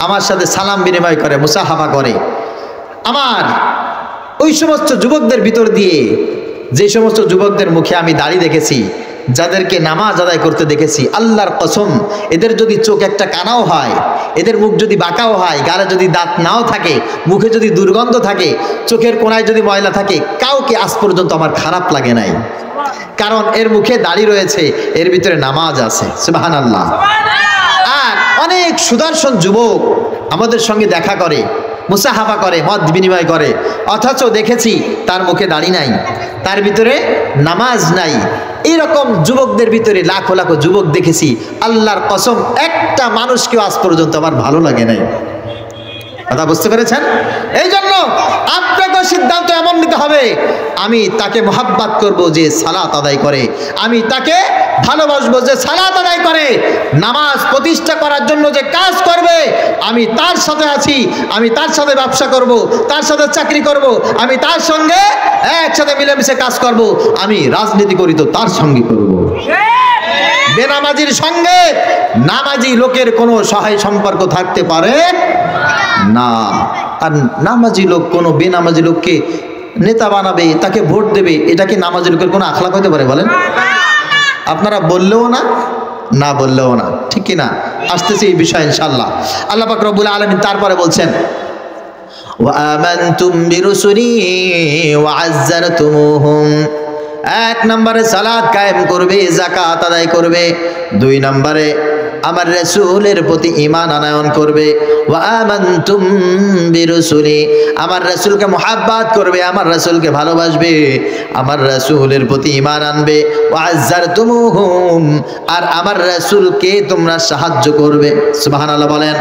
আমার সাথে সালাম বিনিময় করে, মুসাহাফা করে। আমার ওই সমস্ত যুবকদের ভিতর দিয়ে যে সমস্ত যুবকদের মুখে আমি দাড়ি দেখেছি, যাদেরকে নামাজ আদায় করতে দেখেছি, আল্লাহর কসম এদের যদি চোখ একটা কানাও হয়, এদের মুখ যদি বাঁকাও হয়, গালে যদি দাঁত নাও থাকে, মুখে যদি দুর্গন্ধ থাকে, চোখের কোণায় যদি ময়লা থাকে, কাউকে আজ পর্যন্ত আমার খারাপ লাগে নাই, কারণ এর মুখে দাড়ি রয়েছে, এর ভিতরে নামাজ আছে। সুবহানাল্লাহ। আর অনেক সুদর্শন যুবক আমাদের সঙ্গে দেখা করে, মুসাহাফা করে, মত বিনিময় করে, অথচ দেখেছি তার মুখে দাড়ি নাই, তার ভিতরে নামাজ নাই। এইরকম যুবকদের ভিতরে লাখো লাখো যুবক দেখেছি, আল্লাহর কসম একটা মানুষকেও আজ পর্যন্ত আমার ভালো লাগে নাই। কথা বুঝতে পেরেছেন? এই জন্য আপনাকে সিদ্ধান্ত এমন নিতে হবে, আমি তাকে মোহাব্বত করব যে সালাত আদায় করে, আমি তাকে ভালোবাসবো যে সালাত আদায় করে, নামাজ প্রতিষ্ঠা করার জন্য যে কাজ করবে আমি তার সাথে আছি, আমি তার সাথে ব্যবসা করব, তার সাথে চাকরি করব, আমি তার সঙ্গে একসাথে মিলেমিশে কাজ করব, আমি রাজনীতি করি তো তার সঙ্গে করব। বেনামাজির সঙ্গে নামাজি লোকের কোনো সহায় সম্পর্ক থাকতে পারে না। আর নামাজি লোক কোনো বেনামাজি লোককে নেতা বানাবে, তাকে ভোট দেবে, এটা কি নামাজি লোকের কোনো আখলাক হতে পারে বলেন? আপনারা বললেও না, না বললেও না, ঠিক কি না? আসতেছে এই বিষয় ইনশাআল্লাহ। আল্লাহ পাক রব্বুল আলামিন তারপরে বলছেন ওয়া আমানতুম বিরুসুলি ওয়া আযযারতুমুহুম। এক নম্বরে সালাত কায়েম করবে, যাকাত আদায় করবে। দুই নম্বরে আমার রাসূলের প্রতি ঈমান আনয়ন করবে। ওয়া আমানতুম বিরুসুলি, আমার রাসূলকে মুহাব্বত করবে, আমার রাসূলকে ভালোবাসবে, আমার রাসূলের প্রতি ঈমান আনবে। ওয়া আযযারতুমুহুম, আর আমার রাসূলকে তোমরা সাহায্য করবে। সুবহানাল্লাহ বলেন।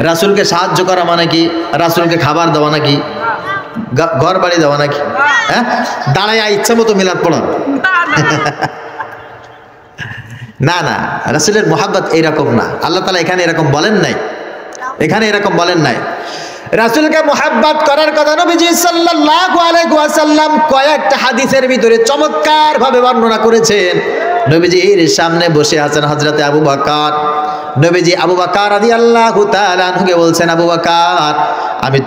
রাসূলকে সাহায্য করা মানে কি? রাসূলকে খাবার দেওয়া নাকি? ঘর বাড়ি দেওয়া নাকি? হ্যাঁ, দাঁড়ায় ইচ্ছা মতো মিলাদ পড়া? না না, রাসূলের মুহাব্বত এইরকম না। আল্লাহ তাআলা এখানে এরকম বলেন নাই, এখানে এরকম বলেন নাই। রাসূলকে মুহাব্বত করার কথা নবীজি সাল্লাল্লাহু আলাইহি ওয়াসাল্লাম কয়েকটা হাদিসের ভিতরে চমৎকার ভাবে বর্ণনা করেছেন। নবীজির সামনে বসে আছেন হযরতে আবু বকর। নবীজি আবু বকর রাদিয়াল্লাহু তাআলা আনহুকে বলছেন, আবু বকর, আমি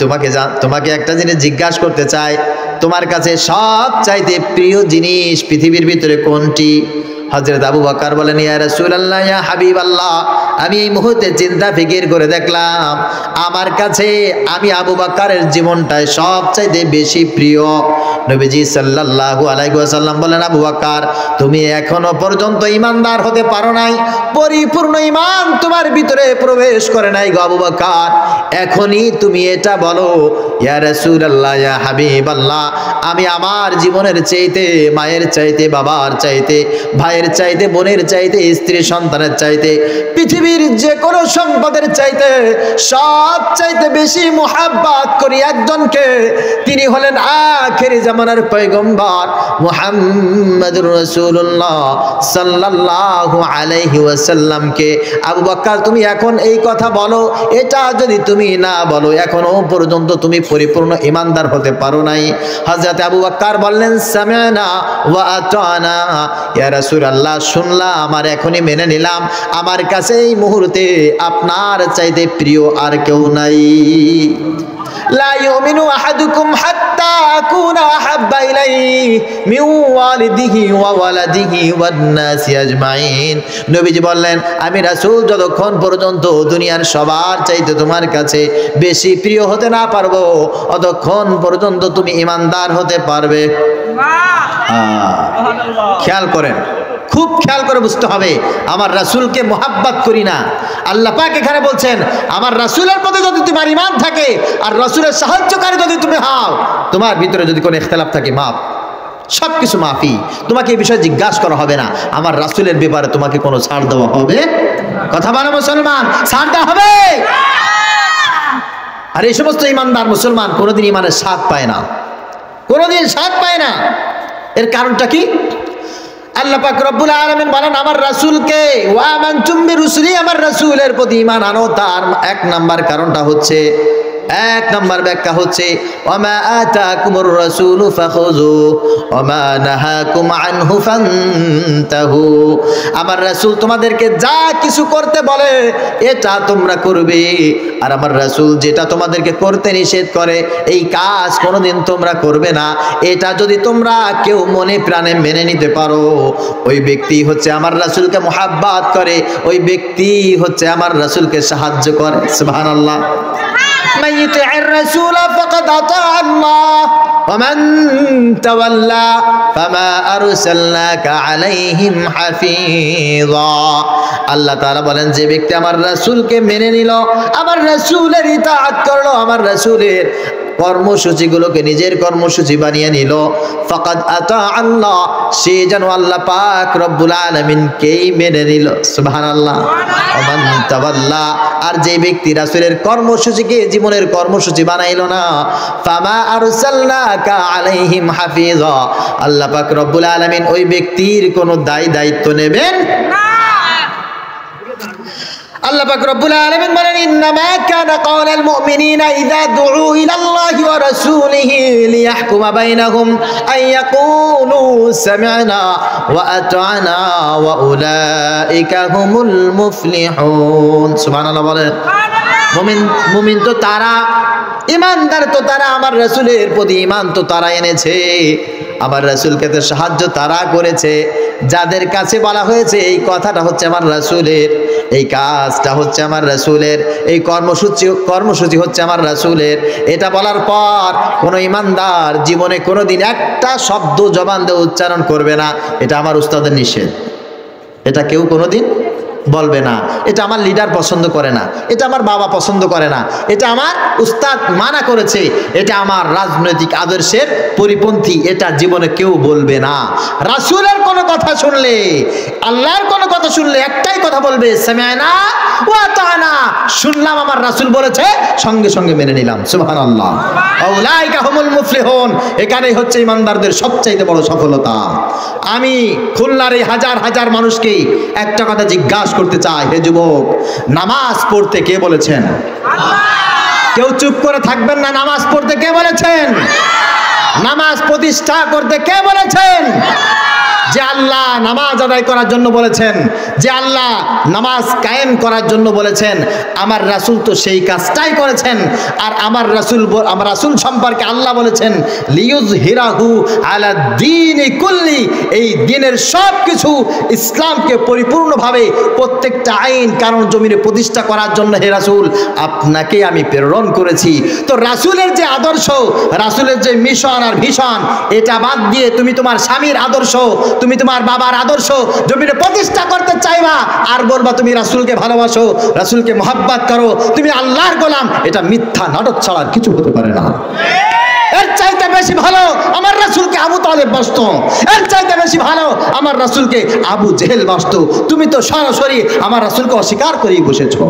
তোমাকে একটা জিনিস জিজ্ঞাসা করতে চাই, তোমার কাছে সবচাইতে প্রিয় জিনিস পৃথিবীর ভিতরে কোনটি? হযরত আবু বকর বলেন, ইয়া রাসূলুল্লাহ, ইয়া হাবিবাল্লাহ, আমি এই মুহূর্তে চিন্তা ফিকির করে দেখলাম, আমার কাছে আমি আবু বকরের জীবনটাই সবচাইতে বেশি প্রিয়। নবীজি সাল্লাল্লাহু আলাইহি ওয়াসাল্লাম বলেন, আবু বকর, তুমি এখনো পর্যন্ত ঈমানদার হতে পারো নাই, পরিপূর্ণ ঈমান তোমার ভিতরে প্রবেশ করে নাই গো আবু বকর। এখনই তুমি এটা বলো, ইয়া রাসূলুল্লাহ, ইয়া হাবিবাল্লাহ, আমি আমার জীবনের চাইতে, মায়ের চাইতে, বাবার চাইতে, ভাইয়ের চাইতে, বোনের চাইতে, স্ত্রী সন্তানের চাইতে, পৃথিবীর যে কোনো সম্পদের চাইতে সব চাইতে বেশি মুহাব্বত করি একজনকে, তিনি হলেন আখির জামানার পয়গম্বর মুহাম্মদুর রাসূলুল্লাহ সাল্লাল্লাহু আলাইহি ওয়াসাল্লামকে। আবু বকর, তুমি এখন এই কথা বলো, এটা যদি তুমি না বলো, এখনো পর্যন্ত তুমি পরিপূর্ণ ঈমানদার হতে পারো নাই। হযরত আবু বকর বললেন, সামি'না ওয়া আতানা, ইয়া রাসূলুল্লাহ, শুনলাম আর এখনই মেনে নিলাম, আমার কাছে এই মুহূর্তে আপনার চাইতে প্রিয় আর কেউ নাই। লা ইউমিনু আহাদুকুম হাত্তা আকুনা আহাব্বা ইলাইহি মিন ওয়ালিদিহি ওয়া ওয়ালাদিহি ওয়ান নাসি আজমাইন। নবীজি বললেন, আমি রাসূল যতক্ষণ পর্যন্ত দুনিয়ার সবার চাইতে তোমার কাছে বেশি প্রিয় হতে না পারবো, অতক্ষণ পর্যন্ত তুমি ঈমানদার হতে পারবে। খেয়াল করেন, খুব খেয়াল করে বুঝতে হবে, আমার রাসূলকে মুহাব্বত করি না। আল্লাহ পাক এখানে বলছেন, আমার রাসূলের প্রতি যদি তোমার ঈমান থাকে আর রাসূলের সাহায্যকারী যদি তুমি হও, তোমার ভিতরে যদি কোনো ইখতিলাফ থাকে, মাফ, সবকিছু মাফি, তোমাকে এই বিষয়ে জিজ্ঞাসা করা হবে না। আমার রাসূলের ব্যাপারে তোমাকে কোনো ছাড় দেওয়া হবে? কথা বলো মুসলমান, ছাড় দেওয়া হবে? আর এই সমস্ত ঈমানদার মুসলমান কোনোদিন ঈমানের স্বাদ পায় না, কোনোদিন স্বাদ পায় না। এর কারণটা কি? আল্লাহ পাক রব্বুল আলামিন বলেন, আমার রাসূলকে ওয়া আমানতুম বিরুসুলি, আমার রাসূলের প্রতি ঈমান আনো। তার এক নাম্বার কারণটা হচ্ছে, এক নাম্বার ব্যাখ্যা হচ্ছে, ওয়ামা আতাকুমুর রাসূলু ফাখুযু ওয়ামা নাহাকুম আনহু ফান্তাহু। আমার রাসূল তোমাদেরকে যা কিছু করতে বলে এটা তোমরা করবে, আর আমার রাসূল যেটা তোমাদেরকে করতে নিষেধ করে এই কাজ কোনোদিন তোমরা করবে না। এটা যদি তোমরা কেউ মনে প্রাণে মেনে নিতে পারো, ওই ব্যক্তি হচ্ছে আমার রাসূলকে মুহাব্বত করে, ওই ব্যক্তি হচ্ছে আমার রাসূলকে সাহায্য করে। সুবহানাল্লাহ। من يطع الرسول فقد أطاع الله ومن تولى فما أرسلناك عليهم حفيظا। আল্লাহ তাআলা বলেন, যে ব্যক্তি আমার রাসূলকে মেনে নিল, আমার রাসূলের ইতাআত করলো, আমার রাসূলের কর্মসূচিগুলোকে নিজের কর্মসূচি বানিয়ে নিল, ফাকাদ আতা আল্লাহ, সে যেন আল্লাহ পাক রব্বুল আলামিনকেই মেনে নিল। সুবহানাল্লাহ। ওমান তাওয়াল্লা, আর যে ব্যক্তি রাসূলের কর্মসূচিকে জীবনের কর্মসূচি বানাইলো না, ফামা আরসালনাকা আলাইহিম হাফিজা, আল্লাহ পাক রব্বুল আলামিন ওই ব্যক্তির কোনো দায়িত্ব নেবেন না। আল্লাহ পাক রব্বুল আলামিন বলেন ইন্নামা কানা কাওলাল মুমিনিনা ইযা দুউ ইলাল্লাহি ওয়া রাসূলিহি লিয়াহকুমা বাইনাহুম আইয়াকুলু সামি'না ওয়া আতা'না ওয়া উলাইকা হুমুল মুফলিহুন। সুবহানাল্লাহ বলেন। মুমিন তো তারা, ঈমানদার তো তারা, আমার রাসূলের প্রতি ঈমান তো তারা এনেছে, আমার রাসূলকে তো সাহায্য তারা করেছে, যাদের কাছে বলা হয়েছে এই কথাটা হচ্ছে আমার রাসূলের, এই কাজটা হচ্ছে আমার রাসূলের, এই কর্মসূচি হচ্ছে আমার রাসূলের। এটা বলার পর কোনো ঈমানদার জীবনে কোনোদিন একটা শব্দ জবান দিয়ে উচ্চারণ করবে না, এটা আমার উস্তাদের নিষেধ, এটা কেউ কোনোদিন বলবে না। এটা আমার লিডার পছন্দ করে না, এটা আমার বাবা পছন্দ করে না, এটা আমার উস্তাদ মানা করেছে, এটা আমার রাজনৈতিক আদর্শের পরিপন্থী, এটা জীবনে কেউ বলবে না। রাসূলের কোনো কথা শুনলে, আল্লাহর কোনো কথা শুনলে একটাই কথা বলবে, সামি'না ওয়া আতা'না, শুনলাম আমার রাসূল বলেছে, সঙ্গে সঙ্গে মেনে নিলাম। সুবহানাল্লাহ। উলাইকা হুমুল মুফলিহুন, এখানেই হচ্ছে ঈমানদারদের সবচাইতে বড় সফলতা। আমি খুলনার এই হাজার হাজার মানুষকে একটা কথা জিজ্ঞাসা করতে চাই, হে যুবক, নামাজ পড়তে কে বলেছেন? কেউ চুপ করে থাকবেন না। নামাজ পড়তে কে বলেছেন? নামাজ প্রতিষ্ঠা করতে কে বলেছেন? যে আল্লাহ নামাজ আদায় করার জন্য বলেছেন, যে আল্লাহ নামাজ কায়েম করার জন্য বলেছেন, আমার রাসূল তো সেই কাজটাই করেছেন। আর আমার রাসূল সম্পর্কে আল্লাহ বলেছেন লিইয়ুযহিরাহু আলা দ্বীনি কুল্লি, এই দ্বীনের সব কিছু, ইসলামকে পরিপূর্ণভাবে প্রত্যেকটা আইন কারণ জমিনে প্রতিষ্ঠা করার জন্য হে রাসূল আপনাকে আমি প্রেরণ করেছি। তো রাসূলের যে আদর্শ, রাসূলের যে মিশন আর ভিশন, এটা বাদ দিয়ে তুমি তোমার স্বামীর আদর্শ, তুমি তোমার বাবার আদর্শ জমিনে প্রতিষ্ঠা করতে চাইবা, আর বলবা তুমি রাসূলকে ভালোবাসো, রাসূলকে মহব্বত করো, তুমি আল্লাহর গোলাম, এটা মিথ্যা নাটক ছাড়া কিছু হতে পারে না। এর চাইতে বেশি ভালো আমার রাসূলকে আবু তালেব বাসতো, এর চাইতে বেশি ভালো আমার রাসূলকে আবু জেহেল বাসতো। তুমি তো সরাসরি আমার রাসূলকে অস্বীকার করেই বসেছো।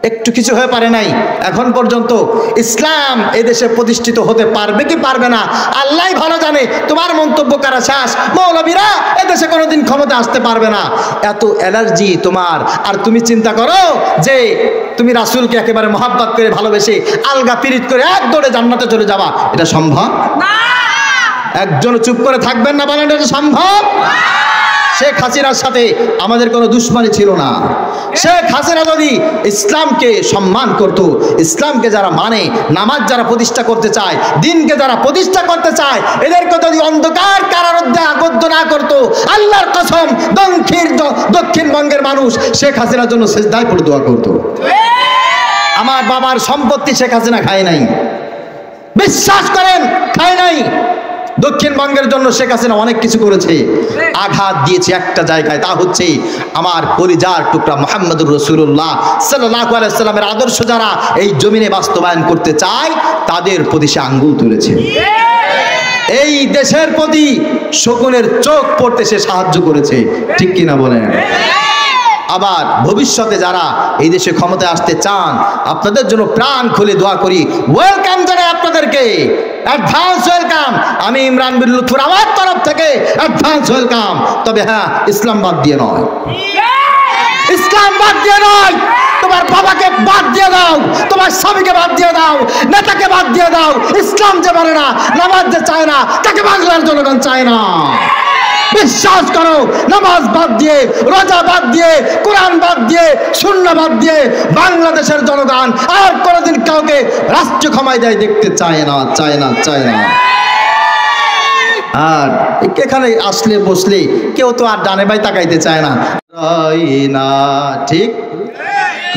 একটু কিছু হয়ে পারে নাই এখন পর্যন্ত। ইসলাম এই দেশে প্রতিষ্ঠিত হতে পারবে কি পারবে না আল্লাহই ভালো জানে। তোমার মন্তব্য করা শেষ, মৌলবীরা এদেশে কোনোদিন ক্ষমতা আসতে পারবে না, এত অ্যালার্জি তোমার। আর তুমি চিন্তা করো যে তুমি রাসূলকে একেবারে মহব্বত করে ভালোবেসে আলগা পিরিত করে এক দৌড়ে জান্নাতে চলে যাবা, এটা সম্ভব না। একজন চুপ করে থাকবেন না, বলেন এটা সম্ভব? শেখ হাসিনার সাথে আমাদের কোনো দুশ্মনী ছিল না। শেখ হাসিনা যদি ইসলামকে সম্মান করত, ইসলামকে যারা মানে, নামাজ যারা প্রতিষ্ঠা করতে চায়, দিনকে যারা প্রতিষ্ঠা করতে চায়, এদেরকে যদি অন্ধকার কারারুদ্ধে আবদ্ধ না করত, আল্লাহর কসম দক্ষিণবঙ্গের মানুষ শেখ হাসিনার জন্য সিজদায় পড়ে দোয়া করত। আমার বাবার সম্পত্তি শেখ হাসিনা খায় নাই, বিশ্বাস করেন, খায় নাই। দক্ষিণবঙ্গের জন্য শেখ হাসিনা অনেক কিছু করেছে, আঘাত দিয়েছে একটা জায়গায়, তা হচ্ছে আমার কলিজার টুকরা মুহাম্মদুর রাসূলুল্লাহ সাল্লাল্লাহু আলাইহি ওয়াসাল্লামের আদর্শ যারা এই জমিনে বাস্তবায়ন করতে চায়, তাদের প্রতি সে আঙ্গুল তুলেছে। এই দেশের প্রতি শকুনের চোখ পড়তে সে সাহায্য করেছে, ঠিক কিনা বলেন? আবার ভবিষ্যতে যারা এই দেশে ক্ষমতায় আসতে চান, আপনাদের জন্য প্রাণ খুলে দোয়া করি, ওয়েলকাম জানাই আপনাদেরকে, অ্যাডভান্স ওয়েলকাম। আমি ইমরান বিন লুৎফুর আমার তরফ থেকে অ্যাডভান্স ওয়েলকাম। তবে হ্যাঁ, ইসলাম বাদ দিয়ে নয়, ইসলাম বাদ দিয়ে নয়। তোমার বাবাকে বাদ দিয়ে দাও, তোমার স্বামীকে বাদ দিয়ে দাও, নেতাকে বাদ দিয়ে দাও। ইসলাম যে মানে না, নামাজ যে চায় না, তাকে বাংলার জনগণ চায় না। বিশ্বাস করো, নামাজ বাদ দিয়ে, রোজা বাদ দিয়ে, কোরআন বাদ দিয়ে, সুন্নাহ বাদ দিয়ে বাংলাদেশের জনগণ আর কোনোদিন কাউকে রাষ্ট্র ক্ষমায় দেয় দেখতে চায় না, চায় না, চায় না। আর এখানে আসলে বসলে কেউ তো আর ডানে বাই তাকাইতে চায় না, ঠিক?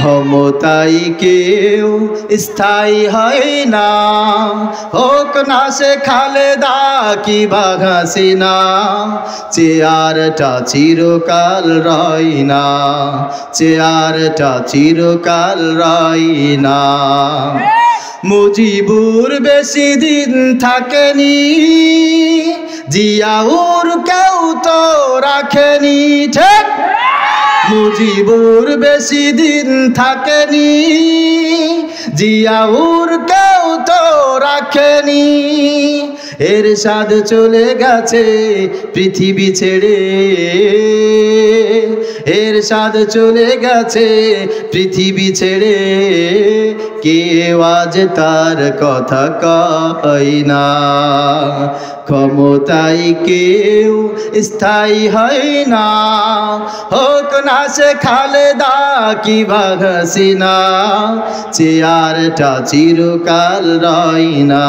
ক্ষমতাই কেউ স্থায়ী হয় না, হোক না সে খালেদা কি হাসিনা, চেয়ারটা চিরকাল রয় না, চেয়ারটা চিরকাল রয় না। মুজিবুর বেশি দিন থাকেনি, জিয়াউর কেউ তো রাখেনি, ঠিক? মুজিবুর বেশি দিন থাকেনি, জিয়াউর কেউ তো রাখেনি। এরশাদ চলে গেছে পৃথিবী ছেড়ে, এরশাদ চলে গেছে পৃথিবী ছেড়ে, কেউ আজ তার কথা কয় না। ক্ষমতায় কেউ স্থায়ী হয় না, হোক না সে খালেদা কিংবা হাসিনা, চেয়ারটা চিরকাল রয় না,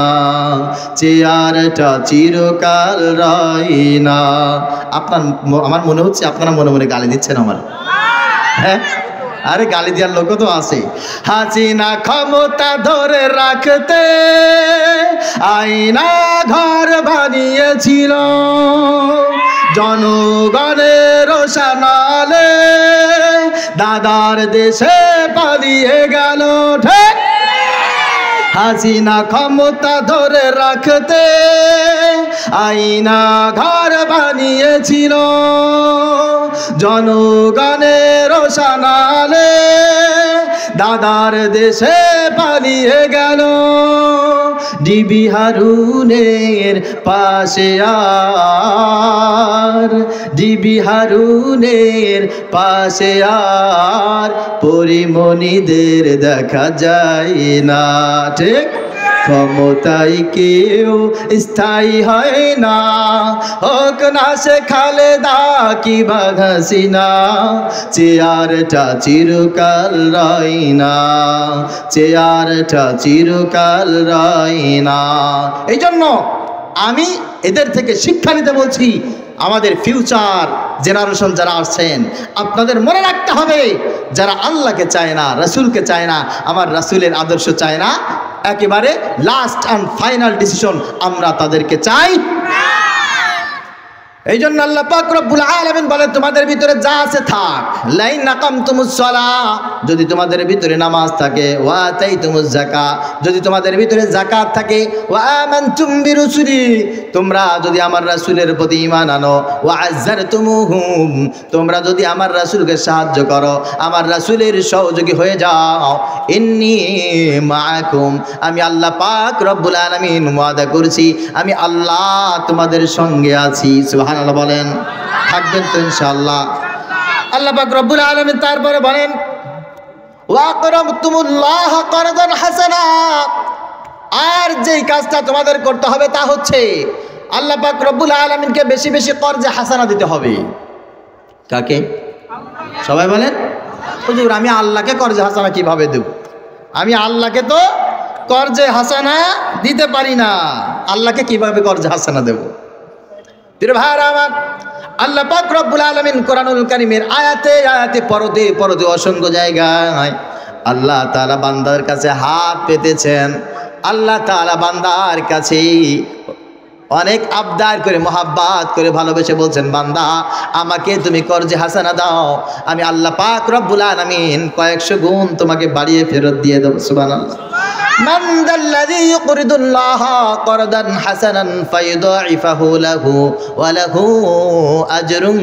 চেয়ারটা চিরকাল রয় না। আমার মনে হচ্ছে আপনারা মনে মনে গালি দিচ্ছেন আমার, হ্যাঁ? আরে গালি দেওয়ার লোক তো আছে। হাসিনা ক্ষমতা ধরে রাখতে আয়না ঘর বানিয়েছিল, জনগণের রোশনালে দাদার দেশে পালিয়ে গেল। ঠিক, হাসিনা ক্ষমতা ধরে রাখতে আয়না ঘর বানিয়েছিল, জনগণের রোশনালে দাদার দেশে পালিয়ে গেল। ডিবি হারুনের পাশে আর, ডিবি হারুনের পাশে আর পরিমণিদের দেখা যায় না। ঠিক, ক্ষমতায় কেউ স্থায়ী হয় না, হোক না সে খালেদা কিংবা হাসিনা, চেয়ারটা চিরকাল রয় না, চেয়ারটা চিরকাল রয় না। এই জন্য আমি এদের থেকে শিক্ষা নিতে বলছি। আমাদের ফিউচার জেনারেশন যারা আসছেন, আপনাদের মনে রাখতে হবে, যারা আল্লাহকে চায় না, রাসূলকে চায় না, আমার রাসূলের আদর্শ চায় না, একেবারে লাস্ট অ্যান্ড ফাইনাল ডিসিশন আমরা তাদেরকে চাই। এই জন্য আল্লাহ পাক রব্বুল আলামিন বলে, তোমাদের ভিতরে যা আছে থাক, লাইন আকামতুমুস সালাহ, যদি তোমাদের ভিতরে নামাজ থাকে, ওয়া আতাইতুমুজ যাকাত, যদি তোমাদের ভিতরে যাকাত থাকে, ওয়া আমানতুম বিরুসুলি, তোমরা যদি আমার রাসূলের প্রতি ঈমান আনো, ওয়া আযযারতুমুহুম, তোমরা যদি আমার রাসূলকে সাহায্য করো, আমার রাসূলের সহযোগী হয়ে যাও, ইন্নী মাআকুম, আমি আল্লাহ পাক রব্বুল আলামিন ওয়াদা করছি, আমি আল্লাহ তোমাদের সঙ্গে আছি। সুবহানাল্লাহ বলেন, থাকবেন তো ইনশাআল্লাহ। আল্লাহ পাক রব্বুল আলামিন তারপরে বলেন, ওয়া আকরামতুমুল্লাহ করদান হাসানা, আর যেই কাজটা তোমাদের করতে হবে তা হচ্ছে আল্লাহ পাক রব্বুল আলামিনকে বেশি বেশি কর্জে হাসানা দিতে হবে। কাকে? সবাই বলেন, হুজুর আমি আল্লাহকে কর্জে হাসানা কিভাবে দেব? আমি আল্লাহকে তো কর্জে হাসানা দিতে পারি না, আল্লাহকে কিভাবে কর্জে হাসানা দেব? প্রিয় ভাইরা আমার, আল্লাহ পাক রব্বুল আলামিন কোরআনুল কারীমের আয়াতে আয়াতে পরতে পরতে অসংখ্য জায়গায় আল্লাহ তাআলা বান্দার কাছে হাত পেতেছেন। আল্লাহ তাআলা বান্দার কাছে অনেক আবদার করে, মোহাব্বত করে, ভালোবেসে বলছেন, বান্দা আমাকে তুমি কর্জে হাসানা দাও, আমি আল্লাহ পাক রব্বুল আলামিন কয়েকশো গুণ তোমাকে বাড়িয়ে ফেরত দিয়ে দেব। সুবহানাল্লাহ। মান যাল্লাযী ইউকরিদুল্লাহ করদান হাসানান ফায়ুদাইফাহু লাহু ওয়া লাহু আজরুন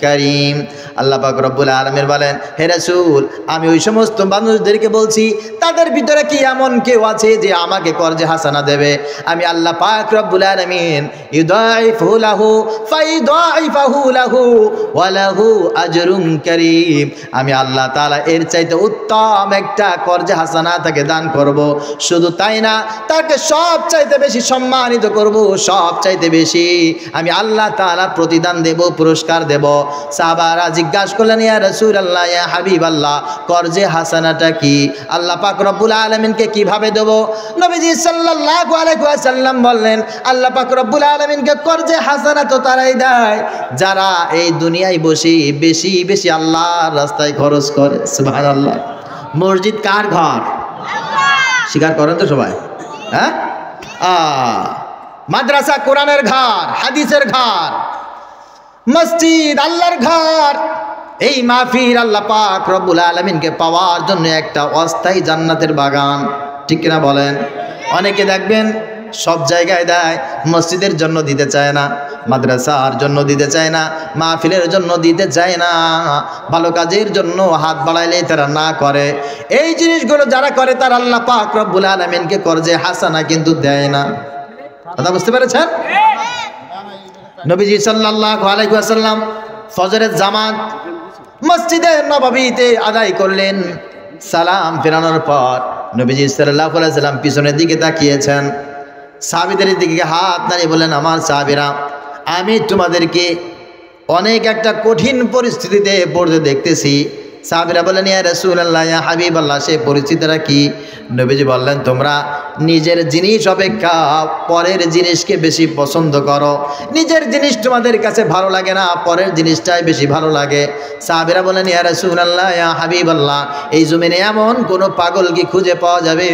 কারীম। আল্লাহ পাক রব্বুল আলামিন বলেন, হে রাসূল, আমি ওই সমস্ত মানুষদেরকে বলছি, তাদের ভিতরে কি এমন কেউ আছে যে আমাকে কর্জে হাসানা দেবে? আমি আল্লাহ পাক রব্বুল আলামিন ইউদাইফাহু লাহু ফায়ুদাইফাহু লাহু ওয়া লাহু আজরুন কারীম, আমি আল্লাহ তাআলা এর চাইতে উত্তম একটা কর্জে হাসানা তাকে দান করব। শুধু তাই না, তাকে সব চাইতে বেশি সম্মানিত করব, সব চাইতে বেশি আমি আল্লাহ তাআলা প্রতিদান দেব, পুরস্কার দেব। সাহাবারা জিজ্ঞাসা করলেন, ইয়া রাসূলুল্লাহ, ইয়া হাবিবাল্লাহ, কর্জে হাসানাটা কি? আল্লাহ পাক রব্বুল আলামিনকে কিভাবে দেব? নবীজি সাল্লাল্লাহু আলাইহি ওয়াসাল্লাম বললেন, আল্লাহ পাক রব্বুল আলামিনকে কর্জে হাসানা তো তারাই দেয় যারা এই দুনিয়ায় বসে বেশি বেশি আল্লাহর রাস্তায় খরচ করে। সুবহানাল্লাহ। মসজিদ কার ঘর? স্বীকার করেন তো সবাই? হ্যাঁ, মাদ্রাসা কোরআনের ঘর, হাদিসের ঘর, মসজিদ আল্লাহর ঘর। এই মাহফিল আল্লাহ পাক রব্বুল আলামিনকে পাওয়ার জন্য একটা অস্থায়ী জান্নাতের বাগান। ঠিক কিনা বলেন? অনেকে দেখবেন সব জায়গায় দেয়, মসজিদের জন্য দিতে চায় না, মাদ্রাসার জন্য দিতে চায় না, মাহফিলের জন্য দিতে চায় না, ভালো কাজের জন্য হাত বাড়াইলে তারা না করে। এই জিনিসগুলো যারা করে তারা আল্লাহ পাক রব্বুল আলামিনকে কর্জে হাসানা কিন্তু দেয় না। কথা বুঝতে পেরেছেন? নবীজি সাল্লাল্লাহু আলাইহি ওয়াসাল্লাম ফজরের জামাত মসজিদে নববীতে আদায় করলেন। সালাম ফেরানোর পর নবীজি সাল্লাল্লাহু আলাইহি ওয়াসাল্লাম পিছনের দিকে তাকিয়েছেন, সাহাবীদের দিকে হাত নাড়িয়ে বললেন, আমার সাহাবীরা, আমি তোমাদেরকে অনেক একটা কঠিন পরিস্থিতিতে পড়তে দেখতেছি। সাহাবীরা বললেন, ইয়া রাসূলুল্লাহ, ইয়া হাবিবাল্লাহ, সেই পরিস্থিতিটা কি? নবীজি বললেন, তোমরা নিজের জিনিস অপেক্ষা পরের জিনিসকে বেশি পছন্দ করো। নিজের জিনিস তোমাদের কাছে ভালো লাগে না, পরের জিনিসটাই বেশি ভালো লাগে। সাহাবীরা বললেন, ইয়া রাসূলুল্লাহ, ইয়া হাবিবাল্লাহ, এই জমিনে এমন কোনো পাগল কি খুঁজে পাওয়া যাবে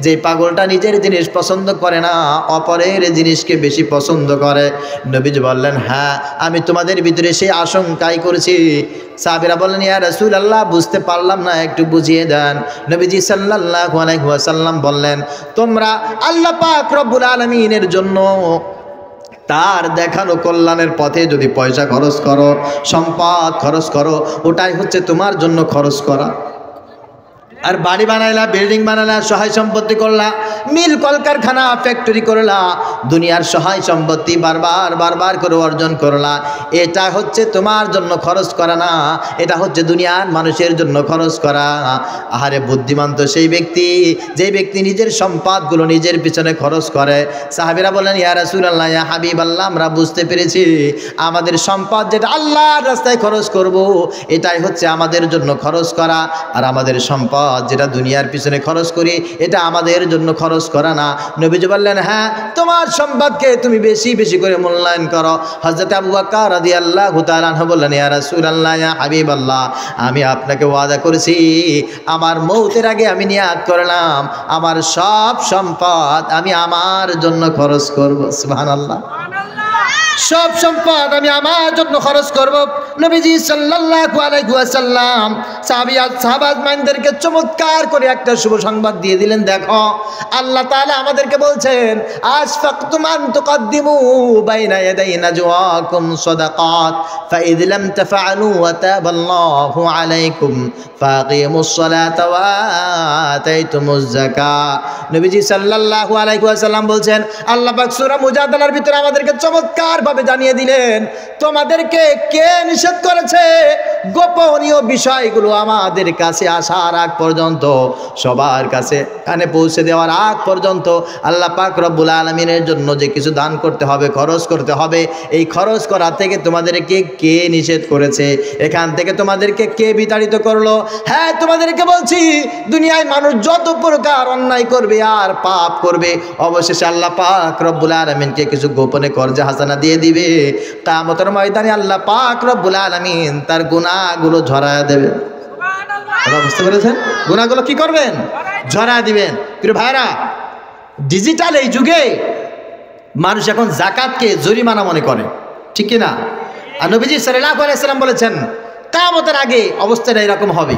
যে পাগলটা নিজের জিনিস পছন্দ করে না, অপরের জিনিসকে বেশি পছন্দ করে? নবীজি বললেন, হ্যাঁ, আমি তোমাদের ভিতরে সেই আশঙ্কাই করেছি। সাহাবীরা বললেন, ইয়া রাসূলুল্লাহ, বুঝতে পারলাম না, একটু বুঝিয়ে দেন। নবীজি সাল্লাল্লাহু আলাইহি ওয়াসাল্লাম বললেন, তোমরা আল্লাহ পাক রব্বুল আলামিনের জন্য তার দেখানো কল্যাণের পথে যদি পয়সা খরচ করো, সম্পদ খরচ করো, ওটাই হচ্ছে তোমার জন্য খরচ করা। আর বাড়ি বানাইলা, বিল্ডিং বানালা, সহায় সম্পত্তি করলা, মিল কলকারখানা ফ্যাক্টরি করলা, দুনিয়ার সহায় সম্পত্তি বারবার করে অর্জন করলা, এটা হচ্ছে তোমার জন্য খরচ করা না, এটা হচ্ছে দুনিয়ার মানুষের জন্য খরচ করা। আহারে বুদ্ধিমান তো সেই ব্যক্তি যে ব্যক্তি নিজের সম্পদগুলো নিজের পিছনে খরচ করে। সাহাবীরা বলেন, ইয়া রাসূলুল্লাহ, ইয়া হাবিবাল্লাহ, আমরা বুঝতে পেরেছি আমাদের সম্পদ যেটা আল্লাহর রাস্তায় খরচ করব, এটাই হচ্ছে আমাদের জন্য খরচ করা, আর আমাদের সম্পদ যেটা দুনিয়ার পিছনে খরচ করি এটা আমাদের জন্য খরচ করা না। নবীজি বললেন, হ্যাঁ, তোমার সম্পদকে তুমি বেশি বেশি করে মূল্যায়ন করো। হযরত আবু বকর রাদিয়াল্লাহু তাআলা আনহু বললেন, ইয়া রাসূলুল্লাহ, ইয়া হাবিবাল্লাহ, আমি আপনাকে ওয়াদা করেছি, আমার মৌতের আগে আমি নিয়াত করলাম আমার সব সম্পদ আমি আমার জন্য খরচ করব। সুবহানাল্লাহ, সব সম্পদ আমি আমার জন্য খরচ করব। নবীজি সাল্লাল্লাহু আলাইহি ওয়াসাল্লাম সাহাবাদেরকে চমৎকার করে একটা শুভ সংবাদ দিয়ে দিলেন। দেখো, আল্লাহ তাআলা আমাদেরকে বলছেন, আশফাকতুম আন তুকদ্দিমু বাইনা ইয়াদাই নাজওয়াকুম সাদাকাত ফাইদ লাম তাফআলু ওয়া তাবাল্লাহু আলাইকুম ফাকিমুস সালাতা ওয়া আতাইতুমুজ যাকাত। নবীজি সাল্লাল্লাহু আলাইহি ওয়াসাল্লাম বলছেন, আল্লাহ পাক সূরা মুজাদালার ভিতরে আমাদেরকে চমৎকার ভাবে জানিয়ে দিলেন, তোমাদেরকে কে নিষেধ করেছে গোপনীয় বিষয়গুলো আমাদের কাছে আসার আগ পর্যন্ত, সবার কাছে কানে পৌঁছে দেওয়ার আগ পর্যন্ত আল্লাহ পাক রব্বুল আলামিনের জন্য যে কিছু দান করতে হবে, খরচ করতে হবে, এই খরচ করা থেকে তোমাদেরকে কে নিষেধ করেছে? এখান থেকে তোমাদেরকে কে বিতাড়িত করলো? হ্যাঁ, তোমাদেরকে বলছি, দুনিয়ায় মানুষ যত প্রকার অন্যায় করবে আর পাপ করবে, অবশেষে আল্লাহ পাক রব্বুল আলামিনকে কিছু গোপনে কর্জে হাসানা দিয়ে দিবে। কিয়ামতের ময়দানে আল্লাহ পাক রব্বুল আলামিন তার গুনাহগুলো ঝরায়া দেবে। সুবহানাল্লাহ, বুঝতে পেরেছেন? গুনাহগুলো কি করবেন? ঝরায়া দিবেন। প্রিয় ভাইরা, ডিজিটাল এই যুগে মানুষ এখন যাকাতকে জরিমানা মনে করে, ঠিক কি না? আর নবীজি সাল্লাল্লাহু আলাইহি ওয়াসাল্লাম বলেছেন, কিয়ামতের আগে অবস্থাটা এরকম হবে।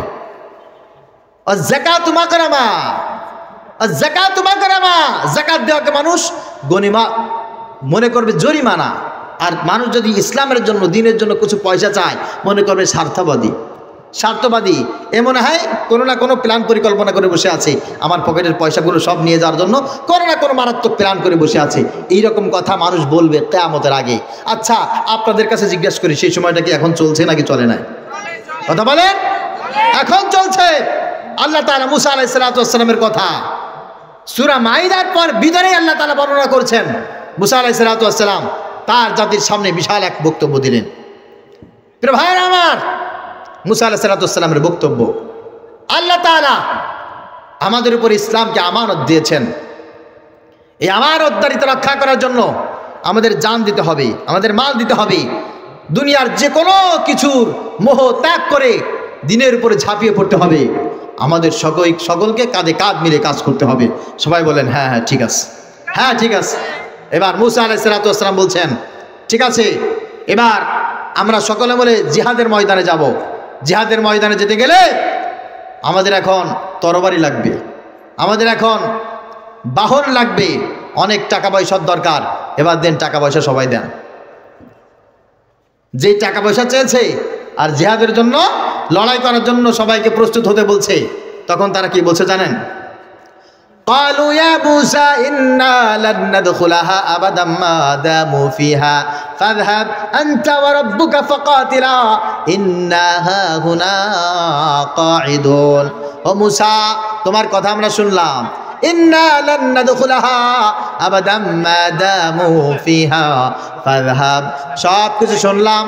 যাকাতু মাকরামা, যাকাতু মাকরামা, যাকাত দেওয়াকে মানুষ গনিমা মনে করবে, জরিমানা। আর মানুষ যদি ইসলামের জন্য, দিনের জন্য কিছু পয়সা চায়, মনে করবে স্বার্থবাদী। এ মনে হয় কোনো না কোনো প্ল্যান পরিকল্পনা করে বসে আছে, আমার পকেটের পয়সাগুলো সব নিয়ে যাওয়ার জন্য কোনো না কোনো মারাত্মক প্ল্যান করে বসে আছে। এইরকম কথা মানুষ বলবে কিয়ামতের আগে। আচ্ছা, আপনাদের কাছে জিজ্ঞাসা করি, সেই সময়টা কি এখন চলছে নাকি চলে নাই? কথা বলেন, এখন চলছে। আল্লাহ তাআলা মুসা আলাইহিস সালাতু ওয়াস সালামের কথা সূরা মাইদার পর বিদারে আল্লাহ তাআলা বর্ণনা করছেন। মুসা আলাইহিস সালাতু ওয়াস সালাম তার জাতির সামনে বিশাল এক বক্তব্য দিলেন। প্রিয় ভাইরা আমার, মুসা আলাইহিস সালাতু ওয়াস সালামের বক্তব্য, আল্লাহ তাআলা আমাদের উপর ইসলামকে আমানত দিয়েছেন। এই আমানতদারিতা রক্ষা করার জন্য আমাদের জান দিতে হবে, আমাদের মাল দিতে হবে, দুনিয়ার যে কোনো কিছুর মোহ ত্যাগ করে দিনের উপরে ঝাঁপিয়ে পড়তে হবে। আমাদের সকলকে কাঁধে কাঁধ মিলে কাজ করতে হবে। সবাই বলেন, হ্যাঁ হ্যাঁ ঠিক আছে, হ্যাঁ ঠিক আছে। এবার মুসা আলাইহিস সালাতু ওয়াস সালাম বলছেন, ঠিক আছে, এবার আমরা সকলে বলে জিহাদের ময়দানে যাব। জিহাদের ময়দানে যেতে গেলে আমাদের এখন তরবারি লাগবে, আমাদের এখন বাহন লাগবে, অনেক টাকা পয়সার দরকার। এবার দেন, টাকা পয়সা সবাই দেন। যে টাকা পয়সা চেয়েছে আর জিহাদের জন্য, লড়াই করার জন্য সবাইকে প্রস্তুত হতে বলছে, তখন তারা কি বলছে জানেন? قالوا يا موسى إنا لن ندخلها أبدا ما داموا فيها فاذهب أنت وربك فقاتلا إنا هاهنا قاعدون ও মুসা তোমার কথা আমরা শুনলাম إنا لن ندخلها أبدا ما داموا فيها فاذهب সব কিছু শুনলাম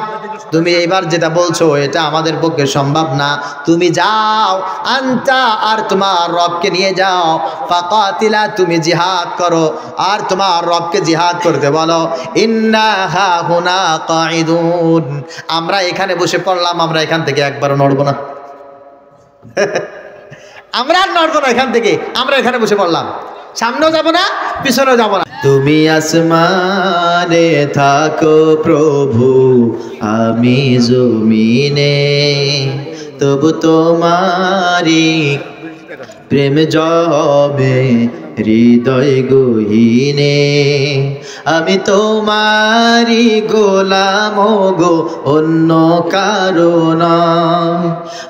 তুমি এবার যেটা বলছো এটা আমাদের পক্ষে সম্ভব না তুমি যাও আনতা আর তোমার রবকে নিয়ে যাও ফাকাতিলা তুমি জিহাদ করো আর তোমার রবকে জিহাদ করতে বলো ইন্না হাহুনা কাঈদুন আমরা এখানে বসে পড়লাম আমরা এখান থেকে একবারও নড়ব না আমরা আর নড়ব না এখান থেকে আমরা এখানে বসে পড়লাম সামনেও যাব না পিছনেও যাব না তুমি আসমানে থাকো প্রভু আমি জমিনে তবু তোমারি প্রেম জবে হৃদয় গহীনে আমি তোমারি গোলাম গো অন্য কারো নয়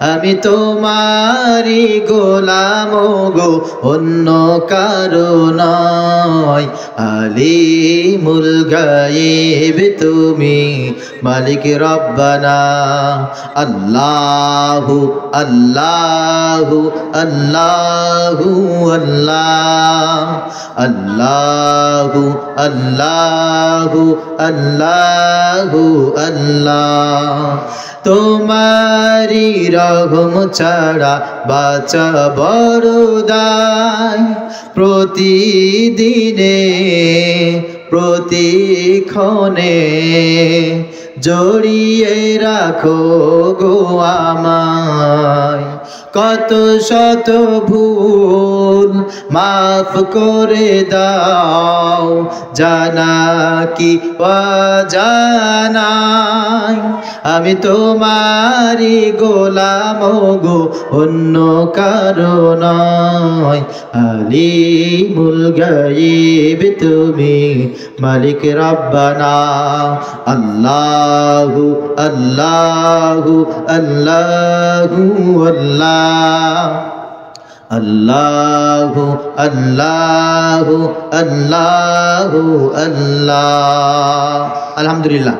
আমি তোমারি গোলাম গো অন্য কারো নয় আলিমুল গায়েব তুমি মালিক রব্বানা আল্লাহু আল্লাহু আল্লাহু আল্লাহ আল্লাহু আল্লাহু আল্লাহু আল্লাহ তোমারি রহম ছাড়া বাঁচা বড় দায় প্রতিদিনে প্রতিক্ষণে জড়িয়ে রাখো গো আমায় কত শত ভুল মাফ করে দাও জানা কি অজানা আমি তোমারি গোলাম গো অন্য কারো নয় আলিমুল গায়েব তুমি মালিক রব্বানা আল্লাহু আল্লাহু আল্লাহু আল্লাহ আল্লাহু আল্লাহু আল্লাহু আল্লাহ আলহামদুলিল্লাহ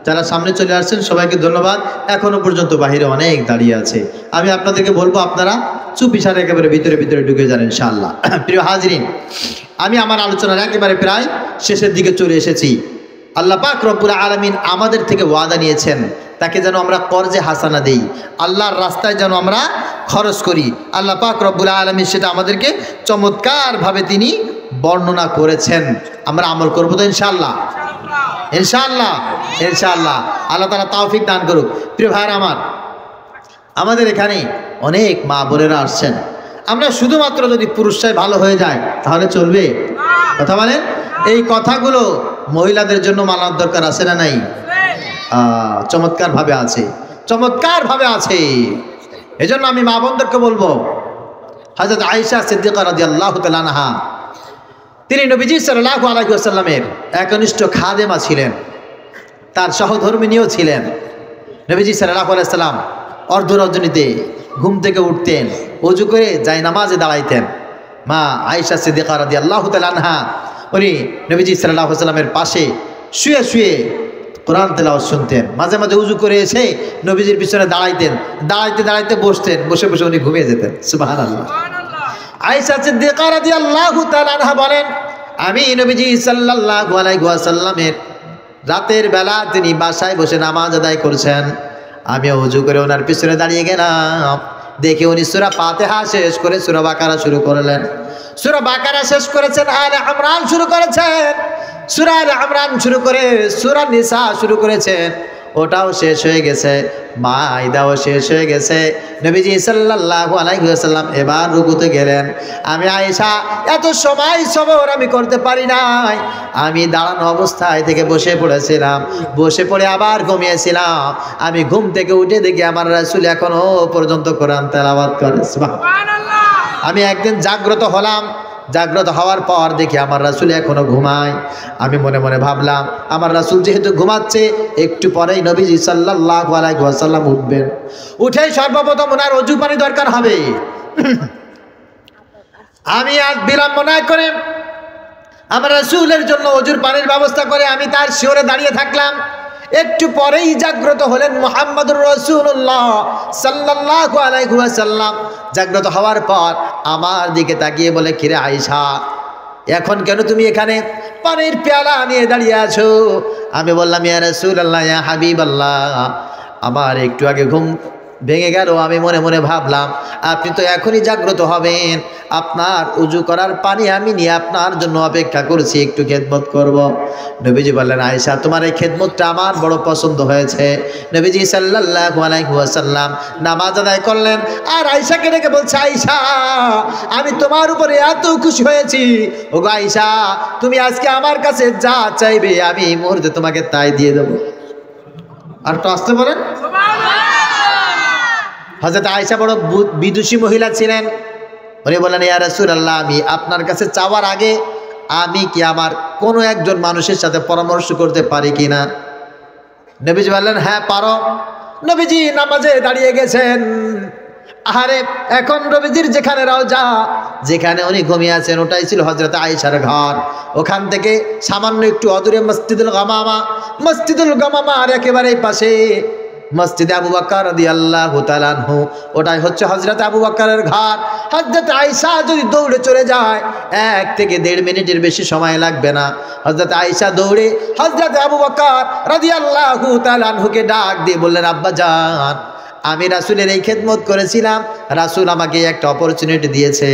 যারা সামনে চলে আসছেন সবাইকে ধন্যবাদ এখনো পর্যন্ত বাহিরে অনেক দাঁড়িয়ে আছে আমি আপনাদেরকে বলবো আপনারা চুপি সারে একেবারে ভিতরে ভিতরে ঢুকে যান ইনশাআল্লাহ প্রিয় হাজরিন আমি আমার আলোচনার একেবারে প্রায় শেষের দিকে চলে এসেছি আল্লাহ পাক রব্বুল আলামিন আমাদের থেকে ওয়াদা নিয়েছেন তাকে যেন আমরা কর্জে হাসানা দেই আল্লাহর রাস্তায় যেন আমরা খরচ করি আল্লাহ পাক রব্বুল আলামিন সেটা আমাদেরকে চমৎকারভাবে তিনি বর্ণনা করেছেন আমরা আমল করবো তো ইনশাআল্লাহ ইনশাআল্লাহ ইনশাআল্লাহ আল্লাহ তাআলা তৌফিক দান করুক প্রিয় ভাইরা আমাদের এখানে অনেক মা বোনেরা আসছেন আমরা শুধুমাত্র যদি পুরুষরাই ভালো হয়ে যায় তাহলে চলবে কথা বলেন এই কথাগুলো মহিলাদের জন্য মানার দরকার আছে না নাই চমৎকারভাবে আছে চমৎকারভাবে আছে এজন্য আমি মা বোনদেরকে বলবো হযরত আয়েশা সিদ্দিকা রাদিয়াল্লাহু তাআলা আনহা তিনি নবীজি সাল্লাল্লাহু আলাইহি ওয়াসাল্লামের একনিষ্ঠ খাদেমা ছিলেন তার সহধর্মিণীও ছিলেন নবীজি সাল্লাল্লাহু আলাইহি ওয়াসাল্লাম অর্ধরজনীতে ঘুম থেকে উঠতেন ওযু করে জায়নামাজে দাঁড়াইতেন মা আয়েশা সিদ্দিকা রাদিয়াল্লাহু তাআলা আনহা উনি নবীজি সাল্লাল্লাহু আলাইহি ওয়াসাল্লামের পাশে শুয়ে শুয়ে কোরআন তেলাওয়াত শুনতেন মাঝে মাঝে উযু করে এসে নবীজির পিছনে দাঁড়াইতেন দাঁড়াইতে দাঁড়াইতে বসতেন বসে বসে উনি ঘুমিয়ে যেতেন সুবহানাল্লাহ আয়েশা সিদ্দিকা রাদিয়াল্লাহু তাআলা আনহা বলেন আমি নবীজি সাল্লাল্লাহু আলাইহি ওয়াসাল্লামের রাতের বেলা তিনি বাসায় বসে নামাজ আদায় করছেন আমি ওযু করে ওনার পিছনে দাঁড়িয়ে গেলাম দেখে উনি সূরা ফাতিহা শেষ করে সূরা বাকারা শুরু করলেন সূরা বাকারা শেষ করেছেন আলে ইমরান শুরু করেছেন সূরা আলে ইমরান শুরু করে সূরা নিসা শুরু করেছেন ওটাও শেষ হয়ে গেছে মাইদাও শেষ হয়ে গেছে নবীজি সাল্লাল্লাহু আলাইহি ওয়াসাল্লাম এবার রুকুতে গেলেন আমি আয়েশা এত সময় সবর আমি করতে পারি নাই আমি দাঁড়ানো অবস্থায় থেকে বসে পড়েছিলাম বসে পড়ে আবার ঘুমিয়েছিলাম আমি ঘুম থেকে উঠে দেখি আমার রাসূল এখনো পর্যন্ত কোরআন তেলাওয়াত করে সুবহানাল্লাহ আমি একদিন জাগ্রত হলাম জাগ্রত হওয়ার পর দেখি আমার রাসূল এখনো ঘুমায় আমি মনে মনে ভাবলাম আমার রাসূল যেহেতু ঘুমাচ্ছে একটু পরেই নবীজি সাল্লাল্লাহু আলাইহি ওয়াসাল্লাম উঠবেন উঠেই সর্বপ্রথম ওনার ওযু পানি দরকার হবে আমি আজ বিলম্ব না করে আমার রাসূলের জন্য ওযুর পানির ব্যবস্থা করে আমি তার শিওরে দাঁড়িয়ে থাকলাম। একটু পরেই জাগ্রত হলেন মুহাম্মদুর রাসূলুল্লাহ সাল্লাল্লাহু আলাইহি ওয়াসাল্লাম। জাগ্রত হওয়ার পর আমার দিকে তাকিয়ে বলে, কিরে আয়েশা, এখন কেন তুমি এখানে পানির পেয়ালা নিয়ে দাঁড়িয়ে আছো? আমি বললাম, ইয়া রাসূলুল্লাহ, ইয়া হাবিবাল্লাহ, আমার একটু আগে ঘুম ভেঙে গেল। আমি মনে মনে ভাবলাম আপনি তো এখনই জাগ্রত হবেন, আপনার উজু করার পানি আমি নিয়ে আপনার জন্য অপেক্ষা করছি, একটু খেদমত করব। নবীজি বললেন, আয়েশা, তোমার এই খেদমতটা আমার বড় পছন্দ হয়েছে। নবীজি সাল্লাল্লাহু আলাইহি ওয়াসাল্লাম নামাজ আদায় করলেন আর আয়েশাকে ডেকে বলছে, আয়েশা, আমি তোমার উপরে এত খুশি হয়েছি, ওগো আয়েশা, তুমি আজকে আমার কাছে যা চাইবে আমি এই মুহূর্তে তোমাকে তাই দিয়ে দেবো। আর তো আসতে পারেন। হযরত আয়েশা বড় বিদুষী মহিলা ছিলেন। উনি বললেন, ইয়া রাসূলুল্লাহ, আমি আপনার কাছে চাওয়ার আগে আমি কি আমার কোনো একজন মানুষের সাথে পরামর্শ করতে পারি কিনা? নবীজি বললেন, হ্যাঁ পারো। নবীজি নামাজে দাঁড়িয়ে গেছেন। আরে এখন নবীজির যেখানে রওজা, যেখানে উনি ঘুমিয়ে আছেন, ওটাই ছিল হযরত আয়েশার ঘর। ওখান থেকে সামান্য একটু অদূরে মসজিদুল গামামা, মসজিদুল গামামার একেবারে পাশে মসজিদে আবু বকর রাদিয়াল্লাহু তাআলা আনহু, ওটাই হচ্ছে হযরত আবু বকরের ঘর। হযরত আয়েশা যদি দৌড়ে চলে যায় 1 থেকে 1.5 মিনিটের বেশি সময় লাগবে না। হযরত আয়েশা দৌড়ে হযরত আবু বকর রাদিয়াল্লাহু তাআলা আনহুকে ডাক দিয়ে বললেন, আব্বা জান, আমি রাসূলের এই খেদমত করেছিলাম, রাসূল আমাকে একটা অপরচুনিটি দিয়েছে,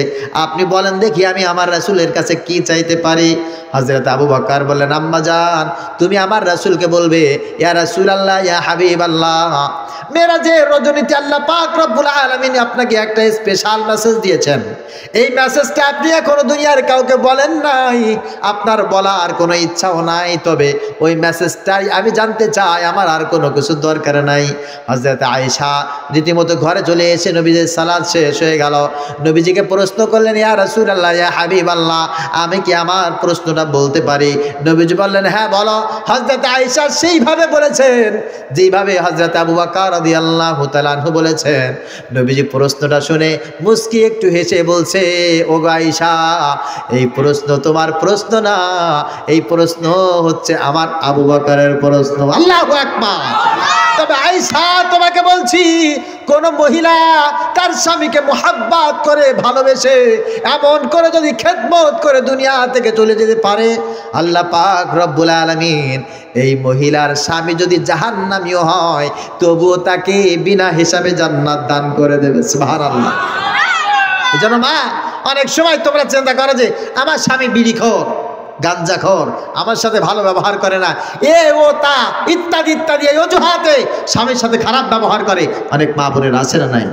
আপনি বলেন দেখি আমি আমার রাসূলের কাছে কি চাইতে পারি। হযরত আবু বকর বললেন, আম্মা জান, তুমি আমার রাসূলকে বলবে, ইয়া রাসূলুল্লাহ, ইয়া হাবিবাল্লাহ, মেরাজের রজনীতে আল্লাহ পাক রব্বুল আলামিন আপনাকে একটা স্পেশাল মেসেজ দিয়েছেন। এই মেসেজটা আপনি এখনো দুনিয়ার কাউকে বলেন নাই, আপনার বলার কোনো ইচ্ছাও নাই, তবে ওই মেসেজটাই আমি জানতে চাই, আমার আর কোনো কিছু দরকার নাই। হযরত আয়েশা রীতিমতো ঘরে চলে এসে নবীজির সালাত শেষ হয়ে গেল। নবীজিকে প্রশ্ন করলেন, ইয়া রাসূলুল্লাহ, ইয়া হাবিবাল্লাহ, আমি কি আমার প্রশ্নটা বলতে পারি? নবীজি বললেন, হ্যাঁ বলো। হযরত আয়েশা সেইভাবে বলেছেন যেইভাবে হযরত আবু বকর রাদিয়াল্লাহু তাআলা আনহু বলেছেন। নবীজি প্রশ্নটা শুনে মুস্কি একটু হেসে বলছে, ও গো আয়েশা, এই প্রশ্ন তোমার প্রশ্ন না, এই প্রশ্ন হচ্ছে আমার আবু বকরের প্রশ্ন। আল্লাহু আকবার। তবে আয়েশা, তোমাকে বলছি, কোন মহিলা তার স্বামীকে মুহাব্বত করে, ভালোবেসে, এমন করে যদি খেদমত করে দুনিয়া থেকে চলে যেতে পারে, আল্লাহ পাক রব্বুল আলামিন এই মহিলার স্বামী যদি জাহান্নামীও হয় তবুও তাকে বিনা হিসাবে জান্নাত দান করে দেবে। সুবহানাল্লাহ। এজন্য মা, অনেক সময় তোমরা চিন্তা করো যে আমার স্বামী বিড়িখোর, গাঞ্জাখোর, আমার সাথে ভালো ব্যবহার করে না, এ ও তা ইত্যাদি ইত্যাদি এই অজুহাতে স্বামীর সাথে খারাপ ব্যবহার করে অনেক মা বোনের আছে না নাই?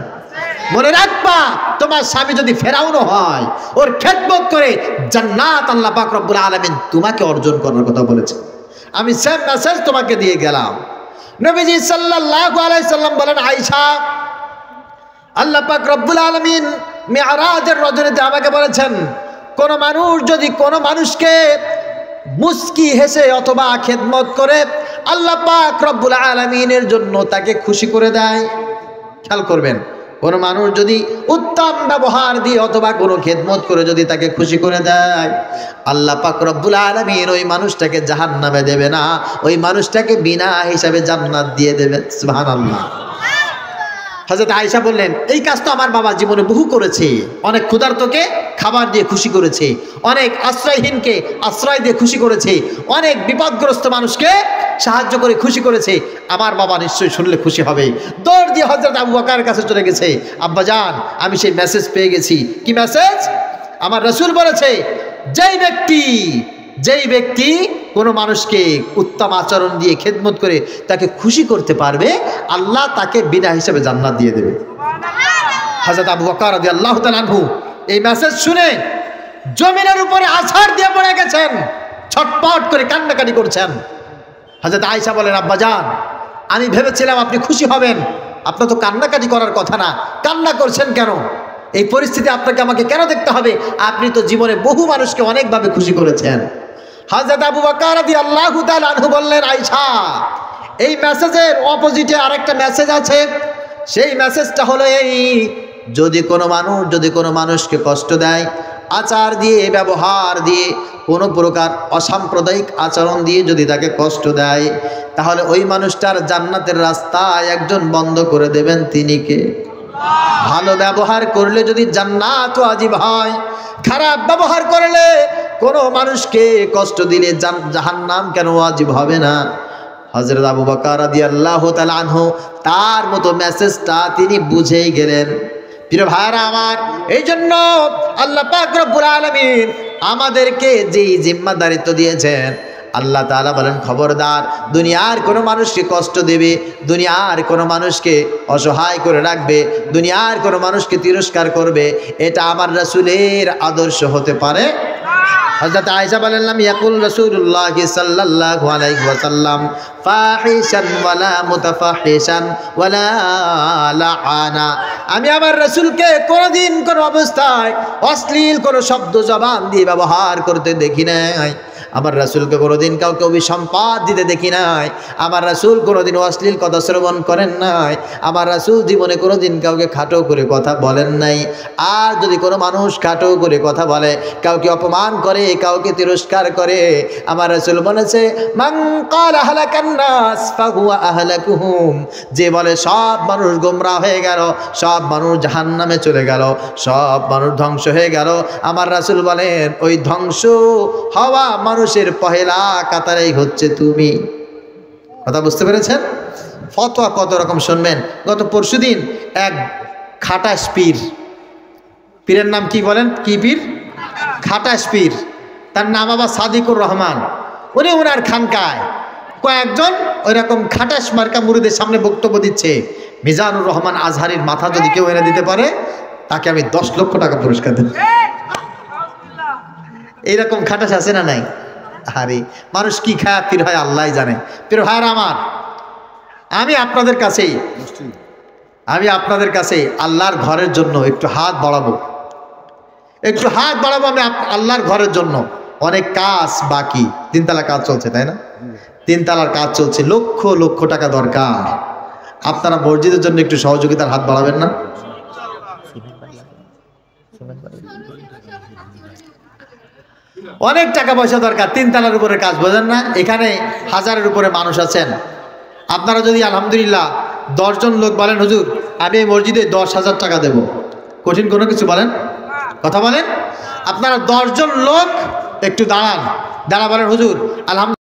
মনে রাখবা, তোমার স্বামী যদি ফেরাউনও হয়, ওর খেদমত করে জান্নাত আল্লাহ পাক রব্বুল আলামিন তোমাকে অর্জন করার কথা বলেছে। আমি সেম মেসেজ তোমাকে দিয়ে গেলাম। নবীজি সাল্লাল্লাহু আলাইহি সাল্লাম বলেন, আয়েশা, আল্লাহ পাক রব্বুল আলামিন মিরাজের রজনীতে আমাকে বলেছেন, কোন মানুষ যদি কোন মানুষকে মুস্কি হেসে অথবা খেদমত করে আল্লাহ পাক রব্বুল আলামিনের জন্য তাকে খুশি করে দেয়। খেয়াল করবেন, কোন মানুষ যদি উত্তম ব্যবহার দিয়ে অথবা কোনো খেদমত করে যদি তাকে খুশি করে দেয়, আল্লাহ পাক রব্বুল আলামিন ওই মানুষটাকে জাহান্নামে দেবে না, ওই মানুষটাকে বিনা হিসাবে জান্নাত দিয়ে দেবে। সুবহানাল্লাহ। হযরত আয়েশা বললেন, এই কাজ তো আমার বাবা জীবনে বহু করেছে, অনেক ক্ষুধার্তকে খাবার দিয়ে খুশি করেছে, অনেক আশ্রয়হীনকে আশ্রয় দিয়ে খুশি করেছে, অনেক বিপদগ্রস্ত মানুষকে সাহায্য করে খুশি করেছে, আমার বাবা নিশ্চয়ই শুনলে খুশি হবে। দৌড় দিয়ে হযরত আবু বকরের কাছে চলে গেছে, আব্বা জান, আমি সেই মেসেজ পেয়ে গেছি। কি মেসেজ? আমার রাসূল বলেছে, যেই ব্যক্তি কোনো মানুষকে উত্তম আচরণ দিয়ে খেদমত করে তাকে খুশি করতে পারবে, আল্লাহ তাকে বিনা হিসেবে জান্নাত দিয়ে দেবে। হযরত আবু বকর রাদিয়াল্লাহু তাআলা আনহু এই মেসেজ শুনে জমিনের উপরে আছাড় দিয়ে পড়ে গেছেন, ছটপট করে কান্নাকাটি করছেন। হযরত আয়েশা বলেন, আব্বা জান, আমি ভেবেছিলাম আপনি খুশি হবেন, আপনার তো কান্নাকাটি করার কথা না, কান্না করছেন কেন? এই পরিস্থিতি আপনাকে আমাকে কেন দেখতে হবে? আপনি তো জীবনে বহু মানুষকে অনেকভাবে খুশি করেছেন। হযরত আবু বকর রাদিয়াল্লাহু তাআলা আনহু বললেন, আয়েশা, এই মেসেজের অপোজিটে আরেকটা মেসেজ আছে। সেই মেসেজটা হলো এই, যদি কোনো মানুষকে কষ্ট দেয় আচার দিয়ে, ব্যবহার দিয়ে, কোনো প্রকার অসাম্প্রদায়িক আচরণ দিয়ে যদি তাকে কষ্ট দেয়, তাহলে ওই মানুষটার জান্নাতের রাস্তায় একজন বন্ধ করে দেবেন, তিনি কে? ভালো ব্যবহার করলে যদি জান্নাত ওয়াজিব হয়, খারাপ ব্যবহার করলে কোনো মানুষকে কষ্ট দিলে জাহান্নাম কেন ওয়াজিব হবে না? হযরত আবু বকর রাদিয়াল্লাহু তাআলা আনহু তার মতো মেসেজটা তিনি বুঝেই গেলেন। প্রিয় ভাইরা আমার, এই জন্য আল্লাহ পাক রব্বুল আলামিন আমাদেরকে যেই জিম্মাদারিত্ব দিয়েছেন, আল্লাহ তাআলা বলেন, খবরদার দুনিয়ার কোনো মানুষকে কষ্ট দেবে, দুনিয়ার কোনো মানুষকে অসহায় করে রাখবে, দুনিয়ার কোনো মানুষকে তিরস্কার করবে, এটা আমার রাসূলের আদর্শ হতে পারে। হযরত আয়েশা বলেন, ইয়াকুল রাসূলুল্লাহ সাল্লাল্লাহু আলাইহি ওয়াসাল্লাম ফাহিশান ওয়ালা মুতাফাহিশান ওয়ালা লাআনা। আমি আমার রাসূলকে কোনদিন কোন অবস্থায় অশ্লীল কোন শব্দ জবান দিয়ে ব্যবহার করতে দেখি নাই। আমার রাসূলকে কোনোদিন কাউকে অভিসম্পাদ দিতে দেখি নাই। আমার রাসূল কোনোদিন অশ্লীল কথা শ্রবণ করেন নাই। আমার রাসূল জীবনে কোনোদিন কাউকে খাটো করে কথা বলেন নাই। আর যদি কোনো মানুষ খাটো করে কথা বলে, কাউকে অপমান করে, কাউকে তিরস্কার করে, আমার রাসূল বলেছে, মান ক্বালা হালাকান নাস ফাহুয়া আহলাকুহুম, যে বলে সব মানুষ গোমরাহ হয়ে গেল, সব মানুষ জাহান্নামে চলে গেল, সব মানুষ ধ্বংস হয়ে গেল, আমার রাসূল বলেন ওই ধ্বংস হওয়া মানুষের পহেলা কাতারেই হচ্ছে তুমি। কথা বুঝতে পেরেছেন? ফতোয়া কত রকম শুনবেন। গত পরশুদিন এক খাটাস পীর, পীরের নাম কি বলেন? কি পীর? খাটাস পীর। তার নাম আবার সাদিকুর রহমান। উনি ওনার খানকায় কয়েকজন ওই রকম খাটাস মার্কা মুরিদের সামনে বক্তব্য দিচ্ছে। মিজানুর রহমান আজহারির মাথা যদি কেউ এনে দিতে পারে, তাকে আমি 10 লক্ষ টাকা পুরস্কার দেব। এইরকম খাটাস আছে না নাই? আরে মানুষ কি খায় পীর হয় আল্লাহই জানে। পীর ভাইরা আমার, আমি আপনাদের কাছে আল্লাহর ঘরের জন্য একটু হাত বাড়াবো, আমি আল্লাহর ঘরের জন্য। অনেক কাজ বাকি, 3 তলা কাজ চলছে, তাই না? 3 তলার কাজ চলছে, লক্ষ লক্ষ টাকা দরকার। আপনারা মসজিদের জন্য একটু সহযোগিতার হাত বাড়াবেন না? অনেক টাকা পয়সা দরকার, 3 তলার উপরে কাজ, বোঝেন না? এখানে 1000-এর উপরে মানুষ আছেন। আপনারা যদি আলহামদুলিল্লাহ 10 জন লোক বলেন, হুজুর আমি এই মসজিদে 10,000 টাকা দেব, কঠিন কোনো কিছু বলেন? কথা বলেন। আপনারা 10 জন লোক একটু দাঁড়ান, বলেন হুজুর আলহামদুলিল্লাহ